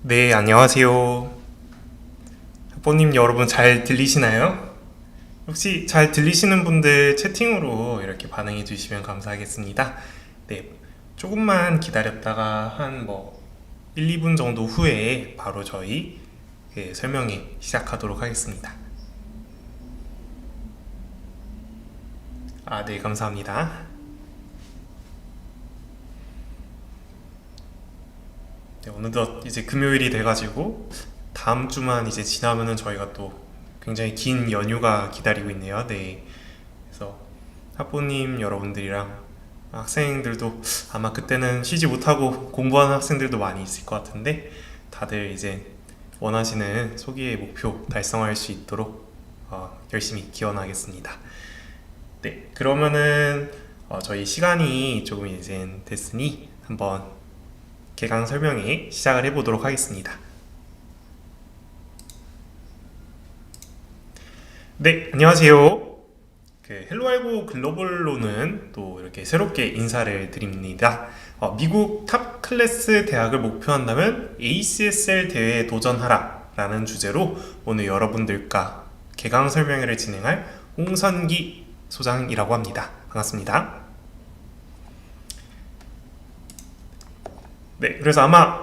네, 안녕하세요. 학부모님 여러분 잘 들리시나요? 혹시 잘 들리시는 분들 채팅으로 이렇게 반응해 주시면 감사하겠습니다. 네, 조금만 기다렸다가 한 1, 2분 정도 후에 바로 저희 설명회 시작하도록 하겠습니다. 네, 감사합니다. 네, 어느덧 이제 금요일이 돼가지고 다음 주만 이제 지나면은 저희가 또 굉장히 긴 연휴가 기다리고 있네요. 네. 그래서 학부모님 여러분들이랑 학생들도 아마 그때는 쉬지 못하고 공부하는 학생들도 많이 있을 것 같은데 다들 이제 원하시는 소기의 목표 달성할 수 있도록 열심히 기원하겠습니다. 네, 그러면은 저희 시간이 조금 이제 됐으니 한번 개강 설명회 시작을 해보도록 하겠습니다. 네, 안녕하세요. 헬로알고 글로벌로는 또 이렇게 새롭게 인사를 드립니다. 미국 탑 클래스 대학을 목표한다면 ACSL 대회에 도전하라 라는 주제로 오늘 여러분들과 개강 설명회를 진행할 홍선기 소장이라고 합니다. 반갑습니다. 네, 그래서 아마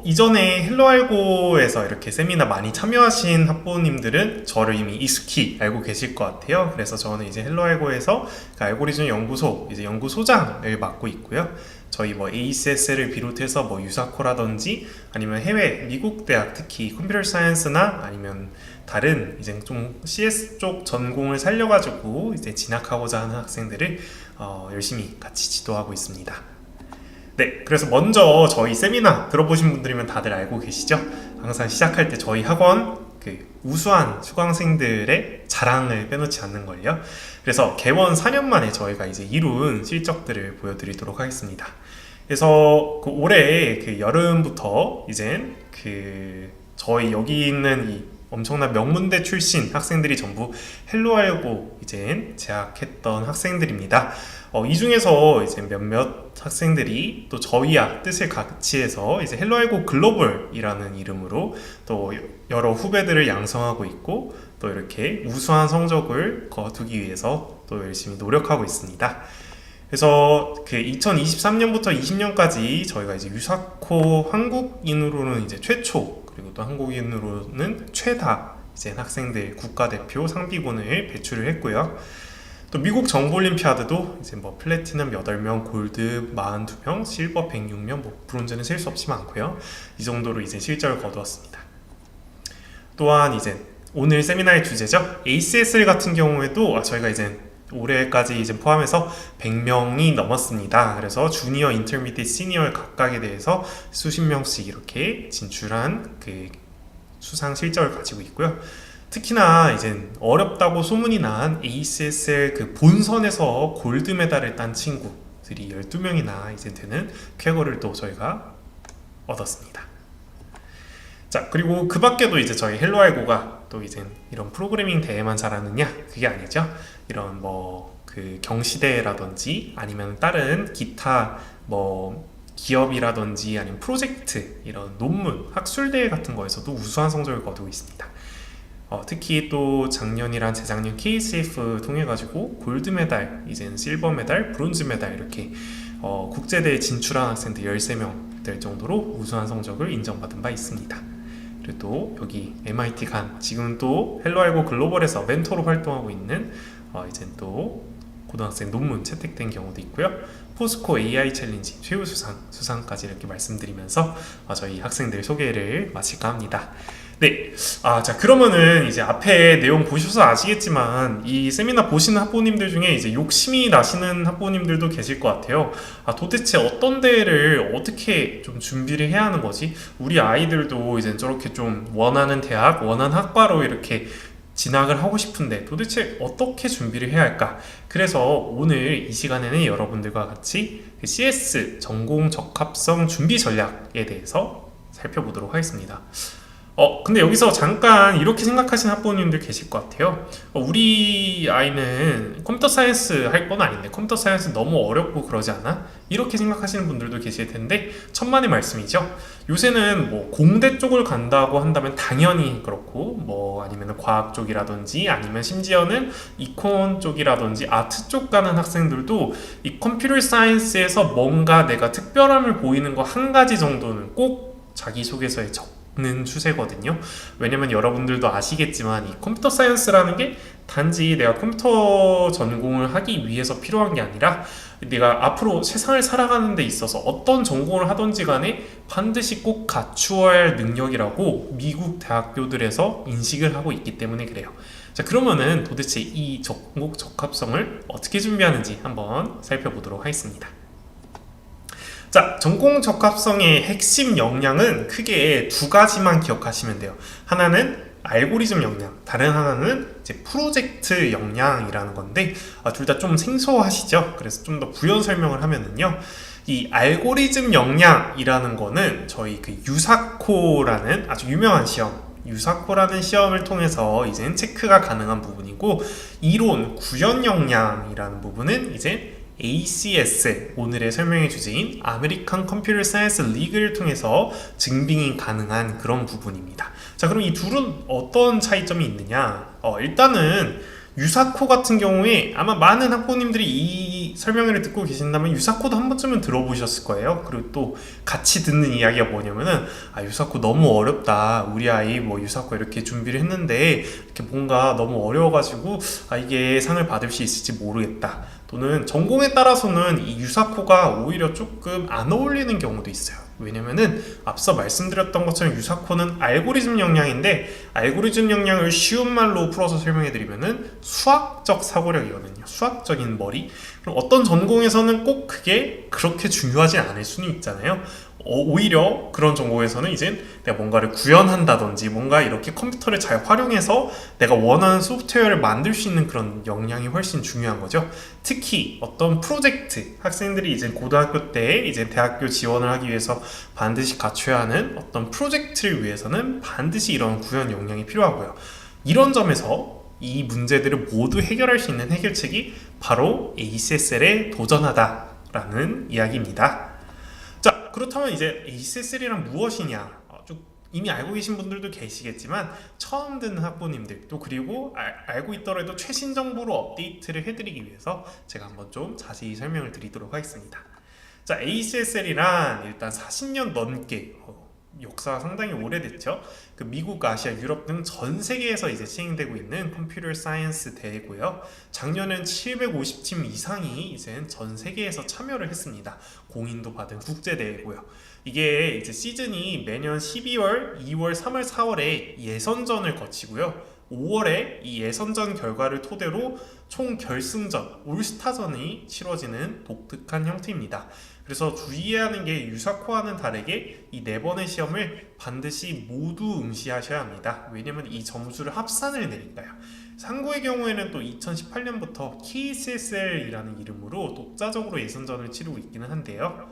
이전에 헬로알고에서 이렇게 세미나 많이 참여하신 학부모님들은 저를 이미 익숙히 알고 계실 것 같아요. 그래서 저는 이제 헬로알고에서 그 알고리즘 연구소 이제 연구소장을 맡고 있고요. 저희 ACS를 비롯해서 유사코라든지 아니면 해외 미국 대학 특히 컴퓨터 사이언스나 아니면 다른 이제 좀 CS 쪽 전공을 살려가지고 이제 진학하고자 하는 학생들을 열심히 같이 지도하고 있습니다. 네, 그래서 먼저 저희 세미나 들어보신 분들이면 다들 알고 계시죠? 항상 시작할 때 저희 학원 우수한 수강생들의 자랑을 빼놓지 않는 걸요. 그래서 개원 4년 만에 저희가 이제 이룬 실적들을 보여드리도록 하겠습니다. 그래서 올해 여름부터 이제 저희 여기 있는 이 엄청난 명문대 출신 학생들이 전부 헬로알고 이제 재학했던 학생들입니다. 이 중에서 이제 몇몇 학생들이 또 저희와 뜻을 같이 해서 이제 헬로알고 글로벌이라는 이름으로 또 여러 후배들을 양성하고 있고 또 이렇게 우수한 성적을 거두기 위해서 또 열심히 노력하고 있습니다. 그래서 2023년부터 20년까지 저희가 이제 유사코 한국인으로는 이제 최초 그리고 또 한국인으로는 최다 이제 학생들 국가대표 상비군을 배출을 했고요. 또 미국 정보올림피아드도 이제 플래티넘 8명, 골드 42명, 실버 106명, 브론즈는 셀 수 없이 많고요. 이 정도로 이제 실적을 거두었습니다. 또한 이제 오늘 세미나의 주제죠. ACSL 같은 경우에도 저희가 이제 올해까지 이제 포함해서 100명이 넘었습니다. 그래서 주니어, 인터미디엇, 시니어 각각에 대해서 수십 명씩 이렇게 진출한 수상 실적을 가지고 있고요. 특히나 이제 어렵다고 소문이 난 ACSL 본선에서 골드 메달을 딴 친구들이 12명이나 이제 되는 쾌거를 또 저희가 얻었습니다. 자, 그리고 그 밖에도 이제 저희 헬로알고가 또 이제 이런 프로그래밍 대회만 잘하느냐? 그게 아니죠. 이런 경시대회라든지 아니면 다른 기타 기업이라든지 아니면 프로젝트 이런 논문, 학술대회 같은 거에서도 우수한 성적을 거두고 있습니다. 특히 또 작년이랑 재작년 KCF 통해 가지고 골드 메달, 이제는 실버 메달, 브론즈 메달 이렇게 국제대회 진출한 학생들 13명 될 정도로 우수한 성적을 인정받은 바 있습니다. 그리고 또 여기 MIT 간 지금 또 헬로알고 글로벌에서 멘토로 활동하고 있는 이제 또 고등학생 논문 채택된 경우도 있고요. 포스코 AI 챌린지 최우 수상까지 이렇게 말씀드리면서 저희 학생들 소개를 마칠까 합니다. 네, 자 그러면은 이제 앞에 내용 보셔서 아시겠지만 이 세미나 보시는 학부모님들 중에 이제 욕심이 나시는 학부모님들도 계실 것 같아요. 도대체 어떤 대회를 어떻게 좀 준비를 해야 하는 거지? 우리 아이들도 이제 저렇게 좀 원하는 대학, 원하는 학과로 이렇게 진학을 하고 싶은데 도대체 어떻게 준비를 해야 할까? 그래서 오늘 이 시간에는 여러분들과 같이 CS 전공 적합성 준비 전략에 대해서 살펴보도록 하겠습니다. 근데 여기서 잠깐 이렇게 생각하시는 학부모님들 계실 것 같아요. 우리 아이는 컴퓨터 사이언스 할 건 아닌데 컴퓨터 사이언스 너무 어렵고 그러지 않아? 이렇게 생각하시는 분들도 계실 텐데 천만의 말씀이죠. 요새는 뭐 공대 쪽을 간다고 한다면 당연히 그렇고 뭐 아니면 과학 쪽이라든지 아니면 심지어는 이콘 쪽이라든지 아트 쪽 가는 학생들도 이 컴퓨터 사이언스에서 뭔가 내가 특별함을 보이는 거 한 가지 정도는 꼭 자기소개서에 적는 추세거든요. 왜냐면 여러분들도 아시겠지만 이 컴퓨터 사이언스라는 게 단지 내가 컴퓨터 전공을 하기 위해서 필요한 게 아니라 내가 앞으로 세상을 살아가는 데 있어서 어떤 전공을 하든지 간에 반드시 꼭 갖추어야 할 능력이라고 미국 대학교들에서 인식을 하고 있기 때문에 그래요. 자, 그러면은 도대체 이 전공 적합성을 어떻게 준비하는지 한번 살펴보도록 하겠습니다. 자, 전공 적합성의 핵심 역량은 크게 두 가지만 기억하시면 돼요. 하나는 알고리즘 역량, 다른 하나는 이제 프로젝트 역량이라는 건데 둘 다 좀 생소하시죠? 그래서 좀 더 부연 설명을 하면은요, 이 알고리즘 역량이라는 거는 저희 그 유사코라는 아주 유명한 시험, 유사코라는 시험을 통해서 이제 체크가 가능한 부분이고, 이론 구현 역량이라는 부분은 이제 ACS, 오늘의 설명의 주제인 아메리칸 컴퓨터 사이언스 리그를 통해서 증빙이 가능한 그런 부분입니다. 자, 그럼 이 둘은 어떤 차이점이 있느냐? 일단은 유사코 같은 경우에 아마 많은 학부모님들이 이 설명회를 듣고 계신다면 유사코도 한 번쯤은 들어보셨을 거예요. 그리고 또 같이 듣는 이야기가 뭐냐면은 유사코 너무 어렵다, 우리 아이 뭐 유사코 이렇게 준비를 했는데 이렇게 뭔가 너무 어려워가지고 이게 상을 받을 수 있을지 모르겠다, 또는 전공에 따라서는 이 유사코가 오히려 조금 안 어울리는 경우도 있어요. 왜냐면은 앞서 말씀드렸던 것처럼 유사코는 알고리즘 역량인데, 알고리즘 역량을 쉬운 말로 풀어서 설명해 드리면은 수학적 사고력이거든요. 수학적인 머리. 그럼 어떤 전공에서는 꼭 그게 그렇게 중요하지 않을 수는 있잖아요. 오히려 그런 전공에서는 이제 내가 뭔가를 구현한다든지 뭔가 이렇게 컴퓨터를 잘 활용해서 내가 원하는 소프트웨어를 만들 수 있는 그런 역량이 훨씬 중요한 거죠. 특히 어떤 프로젝트, 학생들이 이제 고등학교 때 이제 대학교 지원을 하기 위해서 반드시 갖춰야 하는 어떤 프로젝트를 위해서는 반드시 이런 구현 역량이 필요하고요. 이런 점에서 이 문제들을 모두 해결할 수 있는 해결책이 바로 ACSL에 도전하다라는 이야기입니다. 자, 그렇다면 이제 ACSL이란 무엇이냐? 이미 알고 계신 분들도 계시겠지만 처음 듣는 학부모님들, 또 그리고 알고 있더라도 최신 정보로 업데이트를 해드리기 위해서 제가 한번 좀 자세히 설명을 드리도록 하겠습니다. 자, ACSL이란 일단 40년 넘게 역사가 상당히 오래됐죠. 그 미국, 아시아, 유럽 등 전 세계에서 이제 시행되고 있는 컴퓨터 사이언스 대회고요. 작년엔 750팀 이상이 이제 전 세계에서 참여를 했습니다. 공인도 받은 국제 대회고요. 이게 이제 시즌이 매년 12월, 2월, 3월, 4월에 예선전을 거치고요. 5월에 이 예선전 결과를 토대로 총 결승전, 올스타전이 치러지는 독특한 형태입니다. 그래서 주의해야 하는 게 유사코와는 다르게 이 4번의 시험을 반드시 모두 응시하셔야 합니다. 왜냐면 이 점수를 합산을 내니까요. 상고의 경우에는 또 2018년부터 KCSL이라는 이름으로 독자적으로 예선전을 치르고 있기는 한데요.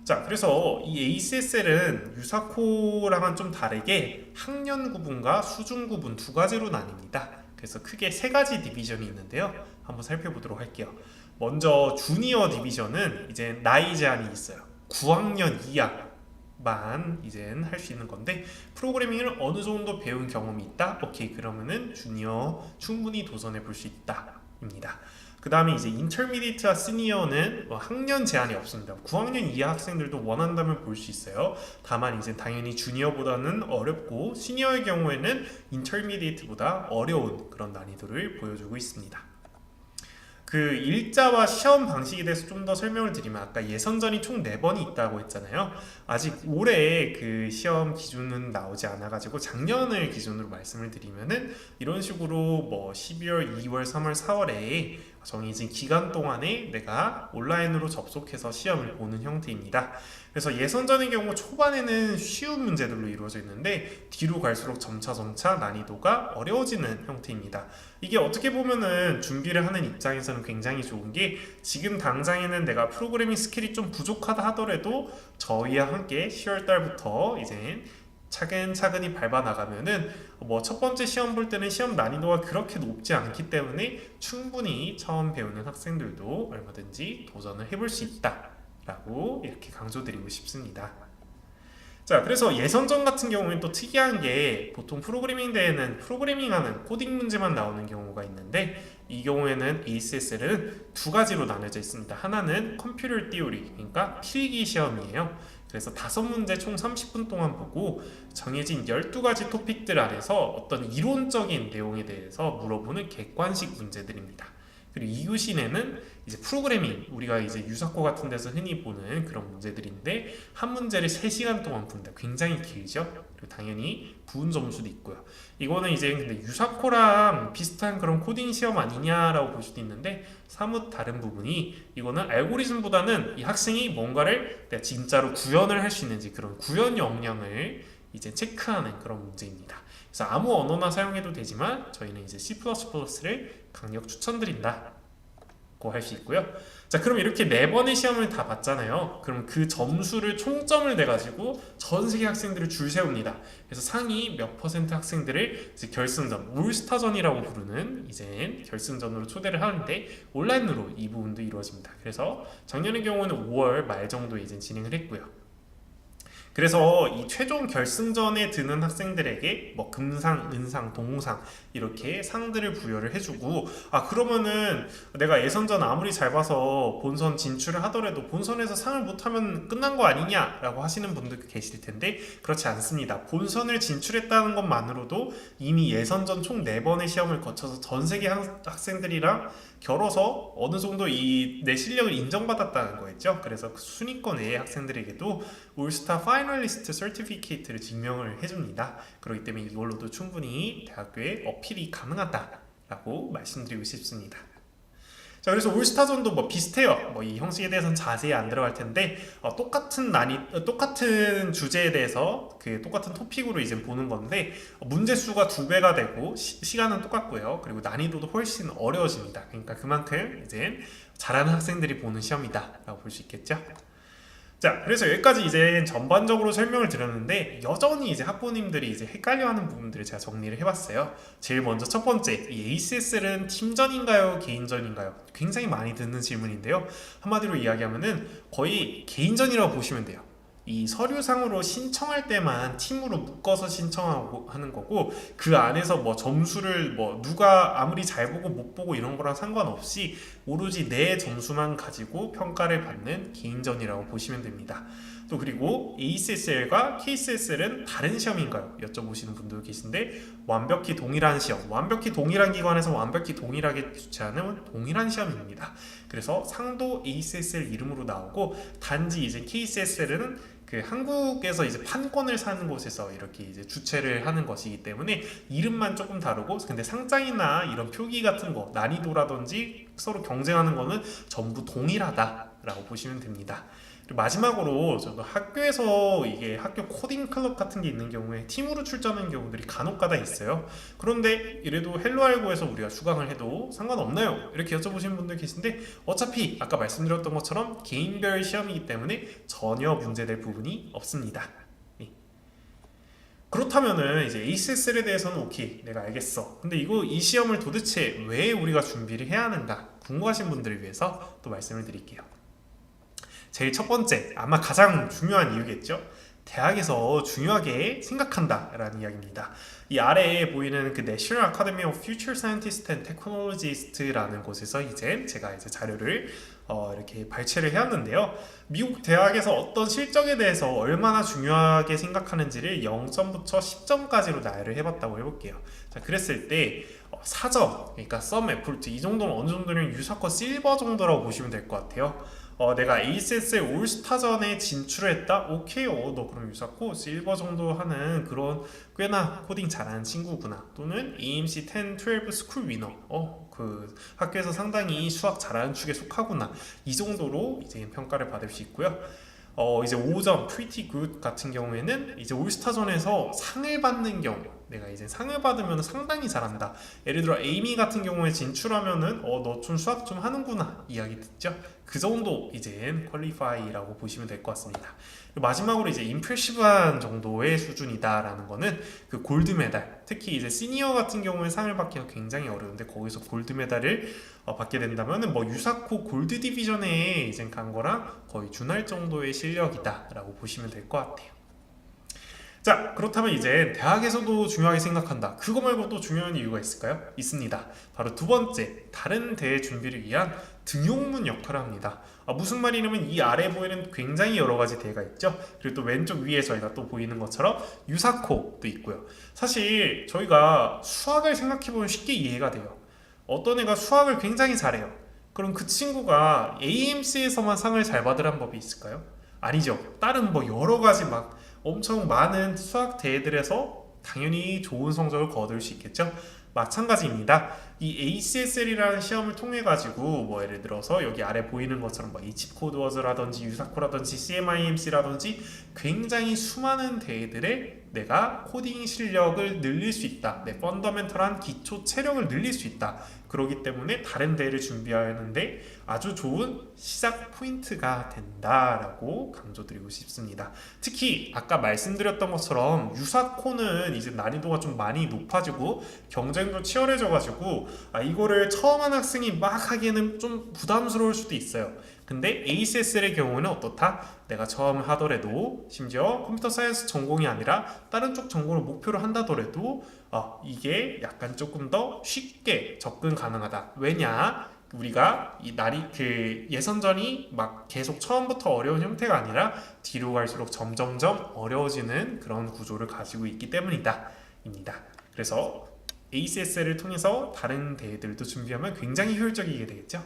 자, 그래서 이 ACSL은 유사코랑은 좀 다르게 학년 구분과 수준 구분 두 가지로 나뉩니다. 그래서 크게 세 가지 디비전이 있는데요. 한번 살펴보도록 할게요. 먼저 주니어 디비전은 이제 나이 제한이 있어요. 9학년 이하만 이제 할 수 있는 건데, 프로그래밍을 어느 정도 배운 경험이 있다? 오케이, 그러면은 주니어 충분히 도전해 볼 수 있다 입니다. 그 다음에 이제 인터미디에이트와 시니어는 학년 제한이 없습니다. 9학년 이하 학생들도 원한다면 볼 수 있어요. 다만 이제 당연히 주니어보다는 어렵고, 시니어의 경우에는 인터미디에이트보다 어려운 그런 난이도를 보여주고 있습니다. 그 일자와 시험 방식에 대해서 좀 더 설명을 드리면, 아까 예선전이 총 4번이 있다고 했잖아요. 아직 올해 그 시험 기준은 나오지 않아가지고 작년을 기준으로 말씀을 드리면은 이런 식으로 뭐 12월, 2월, 3월, 4월에 정해진 기간 동안에 내가 온라인으로 접속해서 시험을 보는 형태입니다. 그래서 예선전의 경우 초반에는 쉬운 문제들로 이루어져 있는데 뒤로 갈수록 점차 난이도가 어려워지는 형태입니다. 이게 어떻게 보면은 준비를 하는 입장에서는 굉장히 좋은 게, 지금 당장에는 내가 프로그래밍 스킬이 좀 부족하다 하더라도 저희와 함께 10월 달부터 이제 차근차근히 밟아 나가면은 뭐 첫 번째 시험 볼 때는 시험 난이도가 그렇게 높지 않기 때문에 충분히 처음 배우는 학생들도 얼마든지 도전을 해볼 수 있다라고 이렇게 강조드리고 싶습니다. 자, 그래서 예선전 같은 경우는 또 특이한 게 보통 프로그래밍 대회는 프로그래밍하는 코딩 문제만 나오는 경우가 있는데 이 경우에는 ACSL은 두 가지로 나눠져 있습니다. 하나는 컴퓨터 티오리, 그러니까 필기 시험이에요. 그래서 5문제 총 30분 동안 보고 정해진 12가지 토픽들 안에서 어떤 이론적인 내용에 대해서 물어보는 객관식 문제들입니다. 그리고 이교시내는 이제 프로그래밍, 우리가 이제 유사코 같은 데서 흔히 보는 그런 문제들인데 한 문제를 3시간 동안 푼다. 굉장히 길죠? 그리고 당연히 부분 점수도 있고요. 이거는 이제 근데 유사코랑 비슷한 그런 코딩 시험 아니냐라고 볼 수도 있는데 사뭇 다른 부분이 이거는 알고리즘보다는 이 학생이 뭔가를 내가 진짜로 구현을 할 수 있는지 그런 구현 역량을 이제 체크하는 그런 문제입니다. 그래서 아무 언어나 사용해도 되지만 저희는 이제 C++를 강력 추천드린다 고 할 수 있고요. 자, 그럼 이렇게 4번의 시험을 다 봤잖아요. 그럼 그 점수를 총점을 내가지고 전 세계 학생들을 줄 세웁니다. 그래서 상위 몇 퍼센트 학생들을 이제 결승전, 올스타전이라고 부르는 이제 결승전으로 초대를 하는데 온라인으로 이 부분도 이루어집니다. 그래서 작년의 경우는 5월 말 정도에 이제 진행을 했고요. 그래서 이 최종 결승전에 드는 학생들에게 뭐 금상, 은상, 동상 이렇게 상들을 부여를 해주고 그러면은 내가 예선전 아무리 잘 봐서 본선 진출을 하더라도 본선에서 상을 못하면 끝난 거 아니냐라고 하시는 분들 계실 텐데 그렇지 않습니다. 본선을 진출했다는 것만으로도 이미 예선전 총 4번의 시험을 거쳐서 전 세계 학생들이랑 겨뤄서 어느 정도 내 실력을 인정받았다는 거였죠. 그래서 그 순위권 외의 학생들에게도 올스타 파이널리스트 서티피케이트를 증명을 해줍니다. 그렇기 때문에 이걸로도 충분히 대학교에 어필이 가능하다라고 말씀드리고 싶습니다. 자, 그래서 올스타전도 뭐 비슷해요. 뭐 이 형식에 대해서는 자세히 안 들어갈 텐데 똑같은 주제에 대해서 그 똑같은 토픽으로 이제 보는 건데 문제 수가 2배가 되고 시간은 똑같고요. 그리고 난이도도 훨씬 어려워집니다. 그러니까 그만큼 이제 잘하는 학생들이 보는 시험이다라고 볼 수 있겠죠. 자, 그래서 여기까지 이제 전반적으로 설명을 드렸는데 여전히 이제 학부모님들이 이제 헷갈려하는 부분들을 제가 정리를 해봤어요. 제일 먼저 첫 번째, 이 ACSL은 팀전인가요, 개인전인가요? 굉장히 많이 듣는 질문인데요. 한마디로 이야기하면은 거의 개인전이라고 보시면 돼요. 이 서류상으로 신청할 때만 팀으로 묶어서 신청하고 하는 거고 그 안에서 뭐 점수를 뭐 누가 아무리 잘 보고 못 보고 이런 거랑 상관없이 오로지 내 점수만 가지고 평가를 받는 개인전이라고 보시면 됩니다. 또 그리고 ACSL과 KCSL은 다른 시험인가요? 여쭤보시는 분도 계신데 완벽히 동일한 시험, 완벽히 동일한 기관에서 완벽히 동일하게 주최하는 동일한 시험입니다. 그래서 상도 ACSL 이름으로 나오고 단지 이제 KCSL은 그 한국에서 이제 판권을 사는 곳에서 이렇게 이제 주최를 하는 것이기 때문에 이름만 조금 다르고 근데 상장이나 이런 표기 같은 거 난이도라든지 서로 경쟁하는 거는 전부 동일하다라고 보시면 됩니다. 그리고 마지막으로 저도 학교에서 이게 학교 코딩 클럽 같은 게 있는 경우에 팀으로 출전하는 경우들이 간혹가다 있어요. 그런데 이래도 헬로알고에서 우리가 수강을 해도 상관없나요? 이렇게 여쭤보시는 분들 계신데 어차피 아까 말씀드렸던 것처럼 개인별 시험이기 때문에 전혀 문제될 부분이 없습니다. 그렇다면은 이제 ACSL에 대해서는 오케이, 내가 알겠어. 근데 이 시험을 도대체 왜 우리가 준비를 해야 하는가 궁금하신 분들을 위해서 또 말씀을 드릴게요. 제일 첫 번째, 아마 가장 중요한 이유겠죠. 대학에서 중요하게 생각한다라는 이야기입니다. 이 아래에 보이는 그 National Academy of Future Scientists and Technologies라는 곳에서 제가 자료를 이렇게 발췌를 해왔는데요. 미국 대학에서 어떤 실적에 대해서 얼마나 중요하게 생각하는지를 0점부터 10점까지로 나열을 해봤다고 해볼게요. 자, 그랬을 때 4점, 그러니까 썸 애플트 이 정도는 어느 정도는 유사코 실버 정도라고 보시면 될 것 같아요. 내가 ACSL 올스타전에 진출했다? 오케이, 너 그럼 유사코 실버 정도 하는 그런 꽤나 코딩 잘하는 친구구나. 또는 AMC 10, 12 스쿨 위너. 그 학교에서 상당히 수학 잘하는 축에 속하구나. 이 정도로 이제 평가를 받을 수 있고요. 이제 5점, pretty good 같은 경우에는 이제 올스타전에서 상을 받는 경우. 내가 이제 상을 받으면 상당히 잘한다. 예를 들어 에이미 같은 경우에 진출하면은 너 좀 수학 좀 하는구나 이야기 듣죠. 그 정도 이제 퀄리파이라고 보시면 될 것 같습니다. 마지막으로 이제 임프레시브한 정도의 수준이다라는 거는 그 골드 메달, 특히 이제 시니어 같은 경우에 상을 받기가 굉장히 어려운데 거기서 골드 메달을 받게 된다면은 뭐 유사코 골드 디비전에 이제 간 거랑 거의 준할 정도의 실력이다라고 보시면 될 것 같아요. 자, 그렇다면 이제 대학에서도 중요하게 생각한다. 그거 말고 또 중요한 이유가 있을까요? 있습니다. 바로 두 번째, 다른 대회 준비를 위한 등용문 역할을 합니다. 무슨 말이냐면 이 아래 보이는 굉장히 여러 가지 대회가 있죠. 그리고 또 왼쪽 위에 저희가 또 보이는 것처럼 유사코도 있고요. 사실 저희가 수학을 생각해보면 쉽게 이해가 돼요. 어떤 애가 수학을 굉장히 잘해요. 그럼 그 친구가 AMC에서만 상을 잘 받으란 법이 있을까요? 아니죠. 다른 뭐 여러 가지 막 엄청 많은 수학 대회들에서 당연히 좋은 성적을 거둘 수 있겠죠. 마찬가지입니다. 이 ACSL이라는 시험을 통해 가지고 뭐 예를 들어서 여기 아래 보이는 것처럼 뭐 H코드워즈라든지 유사코라든지 CMIMC라든지 굉장히 수많은 대회들에 내가 코딩 실력을 늘릴 수 있다. 내 펀더멘털한 기초 체력을 늘릴 수 있다. 그렇기 때문에 다른 대회를 준비하는데 아주 좋은 시작 포인트가 된다라고 강조드리고 싶습니다. 특히 아까 말씀드렸던 것처럼 유사코는 이제 난이도가 좀 많이 높아지고 경쟁도 치열해져가지고 이거를 처음 하는 학생이 막 하기에는 좀 부담스러울 수도 있어요. 근데 ACSL의 경우는 어떻다? 내가 처음 하더라도 심지어 컴퓨터 사이언스 전공이 아니라 다른 쪽 전공을 목표로 한다더라도 이게 약간 조금 더 쉽게 접근 가능하다. 왜냐? 우리가 이 그 예선전이 막 계속 처음부터 어려운 형태가 아니라 뒤로 갈수록 점점점 어려워지는 그런 구조를 가지고 있기 때문이다. 입니다. 그래서 ACSL을 통해서 다른 대회들도 준비하면 굉장히 효율적이게 되겠죠.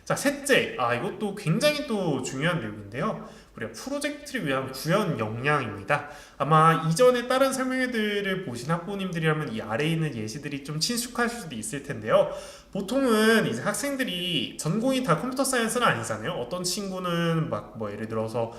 자, 셋째, 이것도 굉장히 또 중요한 내용인데요. 우리가 프로젝트를 위한 구현 역량입니다. 아마 이전에 다른 설명회들을 보신 학부모님들이라면 이 아래에 있는 예시들이 좀 친숙하실 수도 있을 텐데요. 보통은 이제 학생들이 전공이 다 컴퓨터 사이언스는 아니잖아요. 어떤 친구는 막 뭐 예를 들어서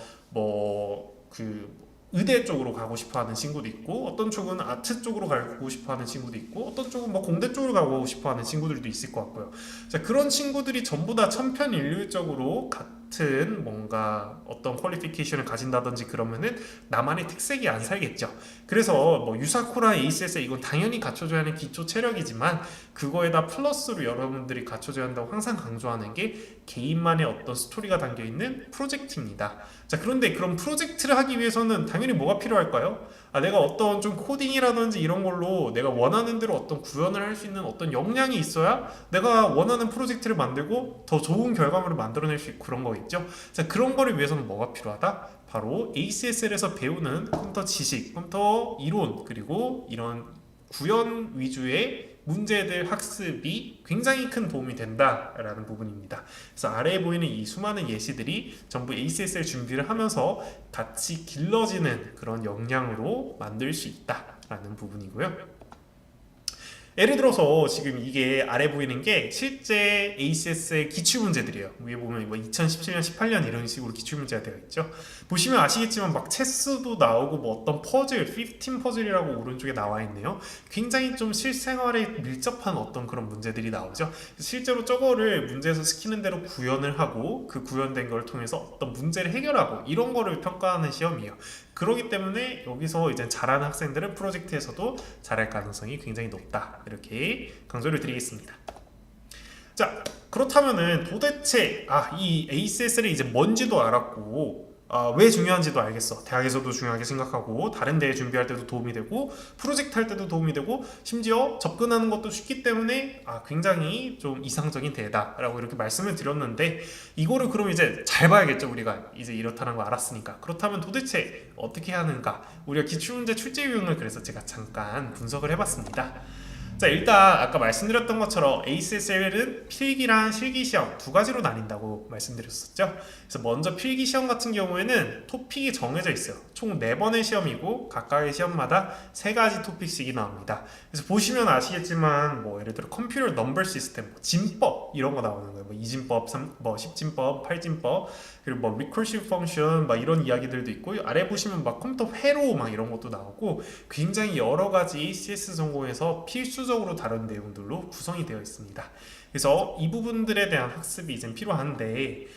의대 쪽으로 가고 싶어하는 친구도 있고 어떤 쪽은 아트 쪽으로 가고 싶어하는 친구도 있고 어떤 쪽은 뭐 공대 쪽으로 가고 싶어하는 친구들도 있을 것 같고요. 자, 그런 친구들이 전부 다 천편일률적으로 같은 뭔가 어떤 퀄리피케이션을 가진다든지 그러면은 나만의 특색이 안 살겠죠. 그래서 뭐 유사코나 ACS 이건 당연히 갖춰줘야 하는 기초 체력이지만 그거에다 플러스로 여러분들이 갖춰줘야 한다고 항상 강조하는 게 개인만의 어떤 스토리가 담겨있는 프로젝트입니다. 자, 그런데 그런 프로젝트를 하기 위해서는 당연히 뭐가 필요할까요? 내가 어떤 좀 코딩이라든지 이런 걸로 내가 원하는 대로 어떤 구현을 할 수 있는 어떤 역량이 있어야 내가 원하는 프로젝트를 만들고 더 좋은 결과물을 만들어낼 수 있고 그런 거겠죠. 자, 그런 거를 위해서는 뭐가 필요하다? 바로 ACSL에서 배우는 컴퓨터 지식, 컴퓨터 이론 그리고 이런 구현 위주의 문제들 학습이 굉장히 큰 도움이 된다라는 부분입니다. 그래서 아래에 보이는 이 수많은 예시들이 전부 ACSL 준비를 하면서 같이 길러지는 그런 역량으로 만들 수 있다라는 부분이고요. 예를 들어서 지금 이게 아래 보이는 게 실제 ACS의 기출문제들이에요. 위에 보면 뭐 2017년, 18년 이런 식으로 기출문제가 되어 있죠. 보시면 아시겠지만 막 체스도 나오고 뭐 어떤 퍼즐, 15 퍼즐이라고 오른쪽에 나와 있네요. 굉장히 좀 실생활에 밀접한 어떤 그런 문제들이 나오죠. 실제로 저거를 문제에서 시키는 대로 구현을 하고 그 구현된 걸 통해서 어떤 문제를 해결하고 이런 거를 평가하는 시험이에요. 그렇기 때문에 여기서 이제 잘하는 학생들은 프로젝트에서도 잘할 가능성이 굉장히 높다. 이렇게 강조를 드리겠습니다. 자, 그렇다면은 도대체 이 ACSL이 이제 뭔지도 알았고 왜 중요한지도 알겠어. 대학에서도 중요하게 생각하고 다른 대회 준비할 때도 도움이 되고 프로젝트 할 때도 도움이 되고 심지어 접근하는 것도 쉽기 때문에 굉장히 좀 이상적인 대회다라고 이렇게 말씀을 드렸는데 이거를 그럼 이제 잘 봐야겠죠. 우리가 이제 이렇다는 거 알았으니까. 그렇다면 도대체 어떻게 해야 하는가? 우리가 기출문제 출제 유형을 그래서 제가 잠깐 분석을 해봤습니다. 자, 일단 아까 말씀드렸던 것처럼 ACSL은 필기랑 실기시험 두 가지로 나뉜다고 말씀드렸었죠. 그래서 먼저 필기시험 같은 경우에는 토픽이 정해져 있어요. 총 4번의 시험이고 각각의 시험마다 3가지 토픽씩이 나옵니다. 그래서 보시면 아시겠지만 뭐 예를 들어 컴퓨터 넘버 시스템, 진법 이런 거 나오는 거예요. 뭐 이진법, 10진법, 8진법, 그리고 뭐 리커시브 펑션 막 이런 이야기들도 있고, 아래 보시면 막 컴퓨터 회로 막 이런 것도 나오고, 굉장히 여러 가지 CS 전공에서 필수적으로 다룬 내용들로 구성이 되어 있습니다. 그래서 이 부분들에 대한 학습이 이제 필요한데,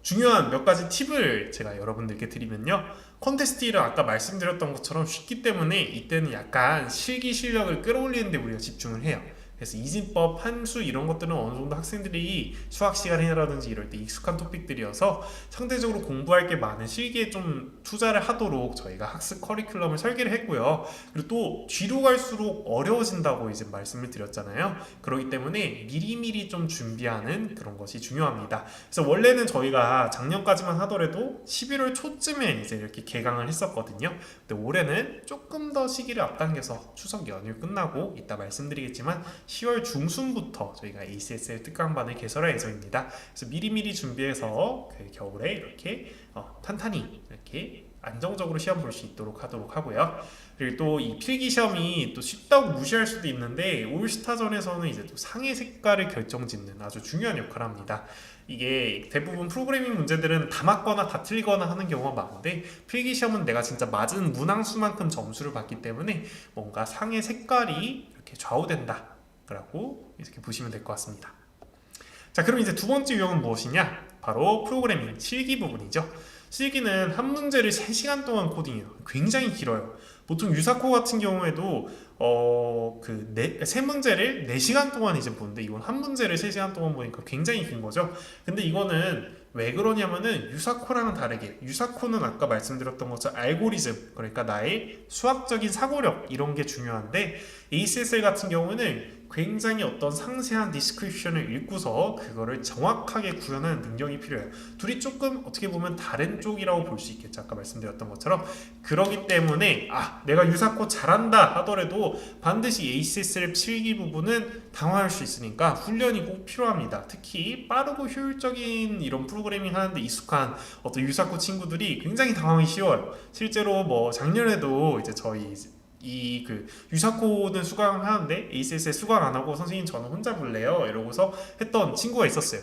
중요한 몇 가지 팁을 제가 여러분들께 드리면요, 컨테스트 1은 아까 말씀드렸던 것처럼 쉽기 때문에 이때는 약간 실기 실력을 끌어올리는 데 우리가 집중을 해요. 그래서 이진법, 함수 이런 것들은 어느 정도 학생들이 수학 시간이라든지 이럴 때 익숙한 토픽들이어서 상대적으로 공부할 게 많은 실기에 좀 투자를 하도록 저희가 학습 커리큘럼을 설계를 했고요. 그리고 또 뒤로 갈수록 어려워진다고 이제 말씀을 드렸잖아요. 그렇기 때문에 미리미리 좀 준비하는 그런 것이 중요합니다. 그래서 원래는 저희가 작년까지만 하더라도 11월 초쯤에 이제 이렇게 개강을 했었거든요. 근데 올해는 조금 더 시기를 앞당겨서 추석 연휴 끝나고 이따 말씀드리겠지만 10월 중순부터 저희가 ACSL 특강반을 개설할 예정입니다. 그래서 미리미리 준비해서 그 겨울에 이렇게 탄탄히 이렇게 안정적으로 시험 볼 수 있도록 하도록 하고요. 그리고 또 이 필기 시험이 또 쉽다고 무시할 수도 있는데 올스타전에서는 이제 또 상의 색깔을 결정짓는 아주 중요한 역할을 합니다. 이게 대부분 프로그래밍 문제들은 다 맞거나 다 틀리거나 하는 경우가 많은데, 필기 시험은 내가 진짜 맞은 문항수만큼 점수를 받기 때문에 뭔가 상의 색깔이 이렇게 좌우된다 라고 이렇게 보시면 될 것 같습니다. 자, 그럼 이제 두 번째 유형은 무엇이냐? 바로 프로그래밍 실기 부분이죠. 실기는 한 문제를 3시간 동안 코딩해요. 굉장히 길어요. 보통 유사코 같은 경우에도 세 문제를 4시간 동안 이제 보는데, 이건 한 문제를 3시간 동안 보니까 굉장히 긴 거죠. 근데 이거는 왜 그러냐면은 유사코랑은 다르게, 유사코는 아까 말씀드렸던 것처럼 알고리즘, 그러니까 나의 수학적인 사고력 이런 게 중요한데, ACSL 같은 경우는 굉장히 어떤 상세한 디스크립션을 읽고서 그거를 정확하게 구현하는 능력이 필요해요. 둘이 조금 어떻게 보면 다른 쪽이라고 볼 수 있겠죠. 아까 말씀드렸던 것처럼. 그러기 때문에 내가 유사코 잘한다 하더라도 반드시 ACSL 필기 부분은 당황할 수 있으니까 훈련이 꼭 필요합니다. 특히 빠르고 효율적인 이런 프로그래밍 하는데 익숙한 어떤 유사코 친구들이 굉장히 당황이 쉬워요. 실제로 뭐 작년에도 이제 저희 유사코는 수강하는데 ACS에 수강 안 하고 선생님 저는 혼자 볼래요 이러고서 했던 친구가 있었어요.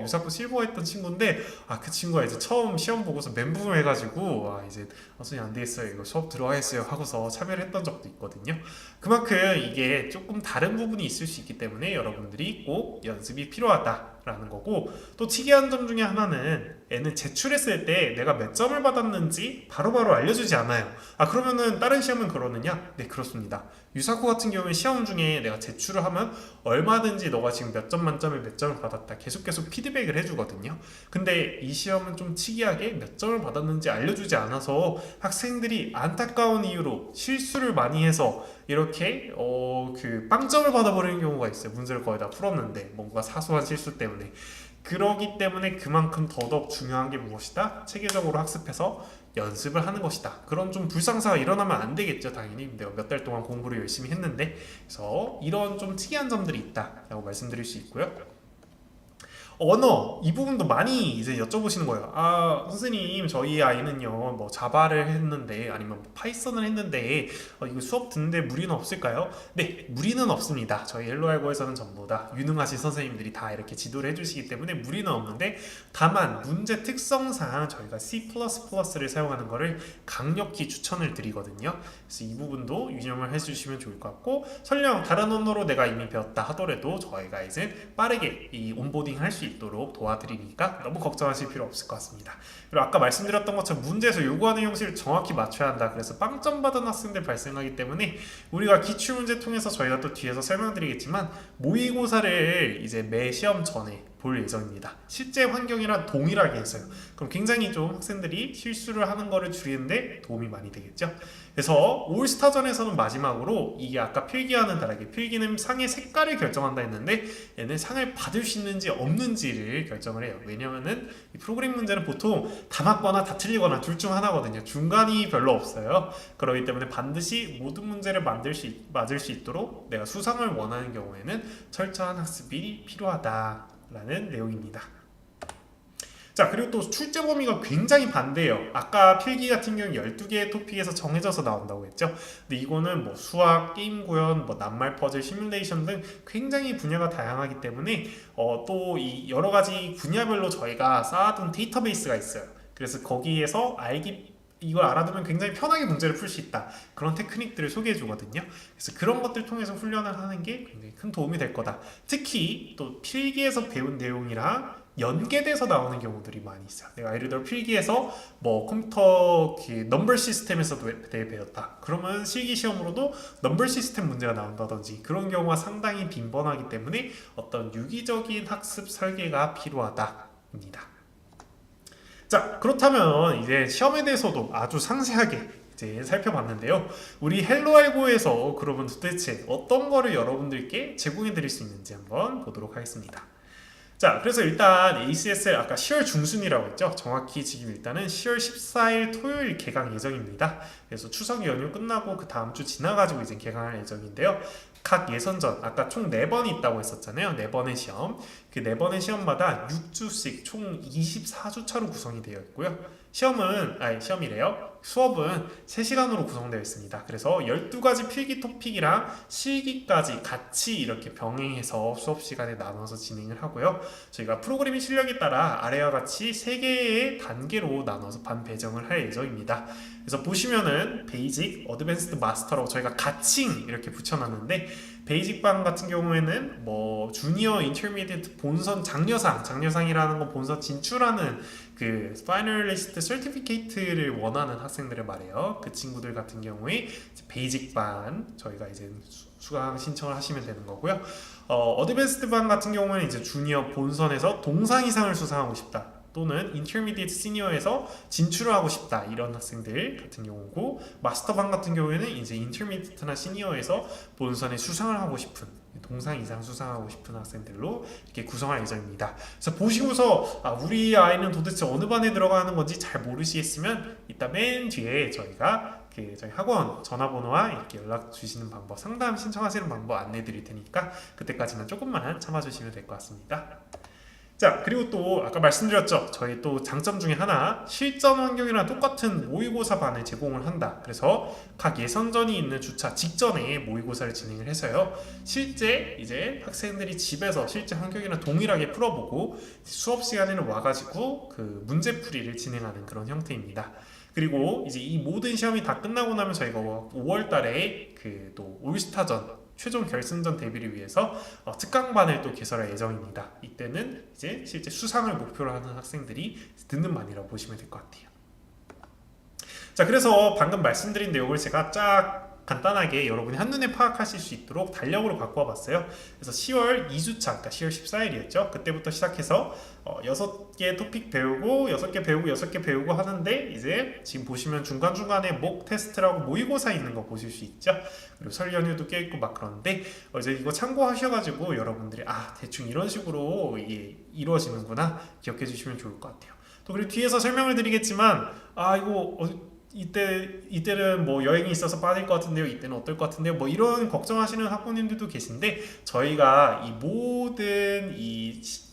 유사코 실버 했던 친구인데, 그 친구가 이제 처음 시험 보고서 멘붕을 해가지고 이제 선생님 안 되겠어요, 이거 수업 들어가겠어요 하고서 참여를 했던 적도 있거든요. 그만큼 이게 조금 다른 부분이 있을 수 있기 때문에 여러분들이 꼭 연습이 필요하다라는 거고, 또 특이한 점 중에 하나는 얘는 제출했을 때 내가 몇 점을 받았는지 바로바로 알려주지 않아요. 그러면은 다른 시험은 그러느냐? 네, 그렇습니다. 유사코 같은 경우는 시험 중에 내가 제출을 하면 얼마든지 너가 지금 몇 점 만점에 몇 점을 받았다 계속 피드백을 해주거든요. 근데 이 시험은 좀 특이하게 몇 점을 받았는지 알려주지 않아서 학생들이 안타까운 이유로 실수를 많이 해서 이렇게 빵점을 받아버리는 경우가 있어요. 문제를 거의 다 풀었는데 뭔가 사소한 실수 때문에. 그러기 때문에 그만큼 더더욱 중요한 게 무엇이다? 체계적으로 학습해서 연습을 하는 것이다. 그런 좀 불상사가 일어나면 안 되겠죠, 당연히. 내가 몇 달 동안 공부를 열심히 했는데. 그래서 이런 좀 특이한 점들이 있다라고 말씀드릴 수 있고요. 언어, 이 부분도 많이 이제 여쭤보시는 거예요. 선생님, 저희 아이는요, 뭐 자바를 했는데, 아니면 뭐 파이썬을 했는데, 이거 수업 듣는데 무리는 없을까요? 네, 무리는 없습니다. 저희 헬로알고에서는 전부 다 유능하신 선생님들이 다 이렇게 지도를 해주시기 때문에 무리는 없는데, 다만 문제 특성상 저희가 C++를 사용하는 거를 강력히 추천을 드리거든요. 그래서 이 부분도 유념을 해주시면 좋을 것 같고, 설령 다른 언어로 내가 이미 배웠다 하더라도 저희가 이제 빠르게 이 온보딩 할 수 있도록 도와드리니까 너무 걱정하실 필요 없을 것 같습니다. 그리고 아까 말씀드렸던 것처럼 문제에서 요구하는 형식을 정확히 맞춰야 한다. 그래서 빵점 받은 학생들 발생하기 때문에 우리가 기출문제 통해서 저희가 또 뒤에서 설명드리겠지만 모의고사를 이제 매 시험 전에 볼 예정입니다. 실제 환경이랑 동일하게 했어요. 그럼 굉장히 좀 학생들이 실수를 하는 거를 줄이는데 도움이 많이 되겠죠. 그래서 올스타전에서는 마지막으로 이게 아까 필기와는 다르게 필기는 상의 색깔을 결정한다 했는데 얘는 상을 받을 수 있는지 없는지를 결정을 해요. 왜냐면은 이 프로그램 문제는 보통 다 맞거나 다 틀리거나 둘 중 하나거든요. 중간이 별로 없어요. 그렇기 때문에 반드시 모든 문제를 맞을 수 있도록 내가 수상을 원하는 경우에는 철저한 학습이 필요하다라는 내용입니다. 자, 그리고 또 출제 범위가 굉장히 반대예요. 아까 필기 같은 경우 12개의 토픽에서 정해져서 나온다고 했죠. 근데 이거는 뭐 수학, 게임 구현, 뭐 낱말 퍼즐, 시뮬레이션 등 굉장히 분야가 다양하기 때문에 또 이 여러 가지 분야별로 저희가 쌓아둔 데이터베이스가 있어요. 그래서 거기에서 이걸 알아두면 굉장히 편하게 문제를 풀 수 있다. 그런 테크닉들을 소개해 주거든요. 그래서 그런 것들 통해서 훈련을 하는 게 굉장히 큰 도움이 될 거다. 특히 또 필기에서 배운 내용이랑 연계돼서 나오는 경우들이 많이 있어요. 내가 예를 들어 필기에서 뭐 컴퓨터 넘버 시스템에서도 배웠다. 그러면 실기 시험으로도 넘버 시스템 문제가 나온다든지 그런 경우가 상당히 빈번하기 때문에 어떤 유기적인 학습 설계가 필요하다입니다. 자, 그렇다면 이제 시험에 대해서도 아주 상세하게 이제 살펴봤는데요. 우리 헬로알고에서 그러면 도대체 어떤 거를 여러분들께 제공해 드릴 수 있는지 한번 보도록 하겠습니다. 자, 그래서 일단 ACSL 아까 10월 중순이라고 했죠. 정확히 지금 일단은 10월 14일 토요일 개강 예정입니다. 그래서 추석 연휴 끝나고 그 다음 주 지나가지고 이제 개강할 예정인데요. 각 예선전 아까 총 4번이 있다고 했었잖아요. 4번의 시험. 그 4번의 시험마다 6주씩 총 24주차로 구성이 되어 있고요. 시험이래요. 수업은 3시간으로 구성되어 있습니다. 그래서 12가지 필기 토픽이랑 실기까지 같이 이렇게 병행해서 수업 시간에 나눠서 진행을 하고요. 저희가 프로그래밍 실력에 따라 아래와 같이 3개의 단계로 나눠서 반 배정을 할 예정입니다. 그래서 보시면은 베이직, 어드밴스드, 마스터라고 저희가 가칭 이렇게 붙여놨는데 베이직 반 같은 경우에는 뭐 주니어, 인터미디에이트, 본선, 장려상이라는 건 본선 진출하는 그 파이널리스트 서티피케이트를 원하는 학생들을 말해요. 그 친구들 같은 경우에 베이직 반 저희가 이제 수강 신청을 하시면 되는 거고요. 어드밴스드 반 같은 경우는 이제 주니어 본선에서 동상 이상을 수상하고 싶다. 또는 인터미디에이트 시니어에서 진출을 하고 싶다 이런 학생들 같은 경우고 마스터반 같은 경우에는 이제 인터미디에이트나 시니어에서 본선에 수상을 하고 싶은 동상 이상 수상하고 싶은 학생들로 이렇게 구성할 예정입니다. 그래서 보시고서 우리 아이는 도대체 어느 반에 들어가는 건지 잘 모르시겠으면 이따 맨 뒤에 저희가 저희 학원 전화번호와 이렇게 연락 주시는 방법, 상담 신청하시는 방법 안내 드릴 테니까 그때까지만 조금만 참아주시면 될 것 같습니다. 자, 그리고 또 아까 말씀드렸죠. 저희 또 장점 중에 하나 실전 환경이랑 똑같은 모의고사 반을 제공을 한다. 그래서 각 예선전이 있는 주차 직전에 모의고사를 진행을 해서요. 실제 이제 학생들이 집에서 실제 환경이랑 동일하게 풀어보고 수업 시간에는 와가지고 그 문제풀이를 진행하는 그런 형태입니다. 그리고 이제 이 모든 시험이 다 끝나고 나면 저희가 5월달에 그 또 올스타전 최종 결승전 대비를 위해서 특강반을 또 개설할 예정입니다. 이때는 이제 실제 수상을 목표로 하는 학생들이 듣는 반이라고 보시면 될 것 같아요. 자, 그래서 방금 말씀드린 내용을 제가 쫙 간단하게 여러분이 한눈에 파악하실 수 있도록 달력으로 갖고 와봤어요. 그래서 10월 2주차, 그러니까 10월 14일이었죠. 그때부터 시작해서 6개 토픽 배우고 6개 배우고 6개 배우고 하는데 이제 지금 보시면 중간중간에 목 테스트라고 모의고사 있는 거 보실 수 있죠. 그리고 설 연휴도 껴있고 막 그런데 이제 이거 참고하셔가지고 여러분들이 대충 이런 식으로 이게 이루어지는구나 기억해 주시면 좋을 것 같아요. 또 그리고 뒤에서 설명을 드리겠지만 이거 이때는 뭐 여행이 있어서 빠질 것 같은데요, 이때는 어떨 것 같은데요, 뭐 이런 걱정하시는 학부모님들도 계신데 저희가 이 모든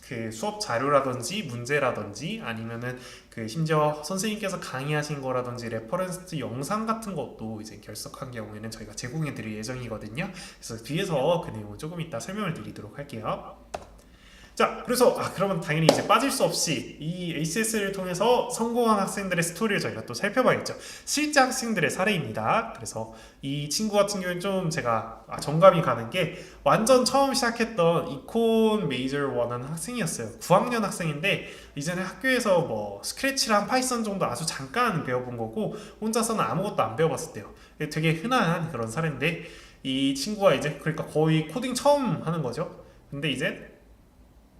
그 수업 자료라든지 문제라든지 아니면은 그 심지어 선생님께서 강의하신 거라든지 레퍼런스 영상 같은 것도 이제 결석한 경우에는 저희가 제공해 드릴 예정이거든요. 그래서 뒤에서 그 내용을 조금 이따 설명을 드리도록 할게요. 자, 그래서 그러면 당연히 이제 빠질 수 없이 이 ACS를 통해서 성공한 학생들의 스토리를 저희가 또 살펴봐야겠죠. 실제 학생들의 사례입니다. 그래서 이 친구 같은 경우는 좀 제가 정감이 가는 게 완전 처음 시작했던 이콘 메이저를 원하는 학생이었어요. 9학년 학생인데 이전에 학교에서 뭐 스크래치랑 파이썬 정도 아주 잠깐 배워본 거고 혼자서는 아무것도 안 배워봤을 때요. 되게 흔한 그런 사례인데 이 친구가 이제 그러니까 거의 코딩 처음 하는 거죠. 근데 이제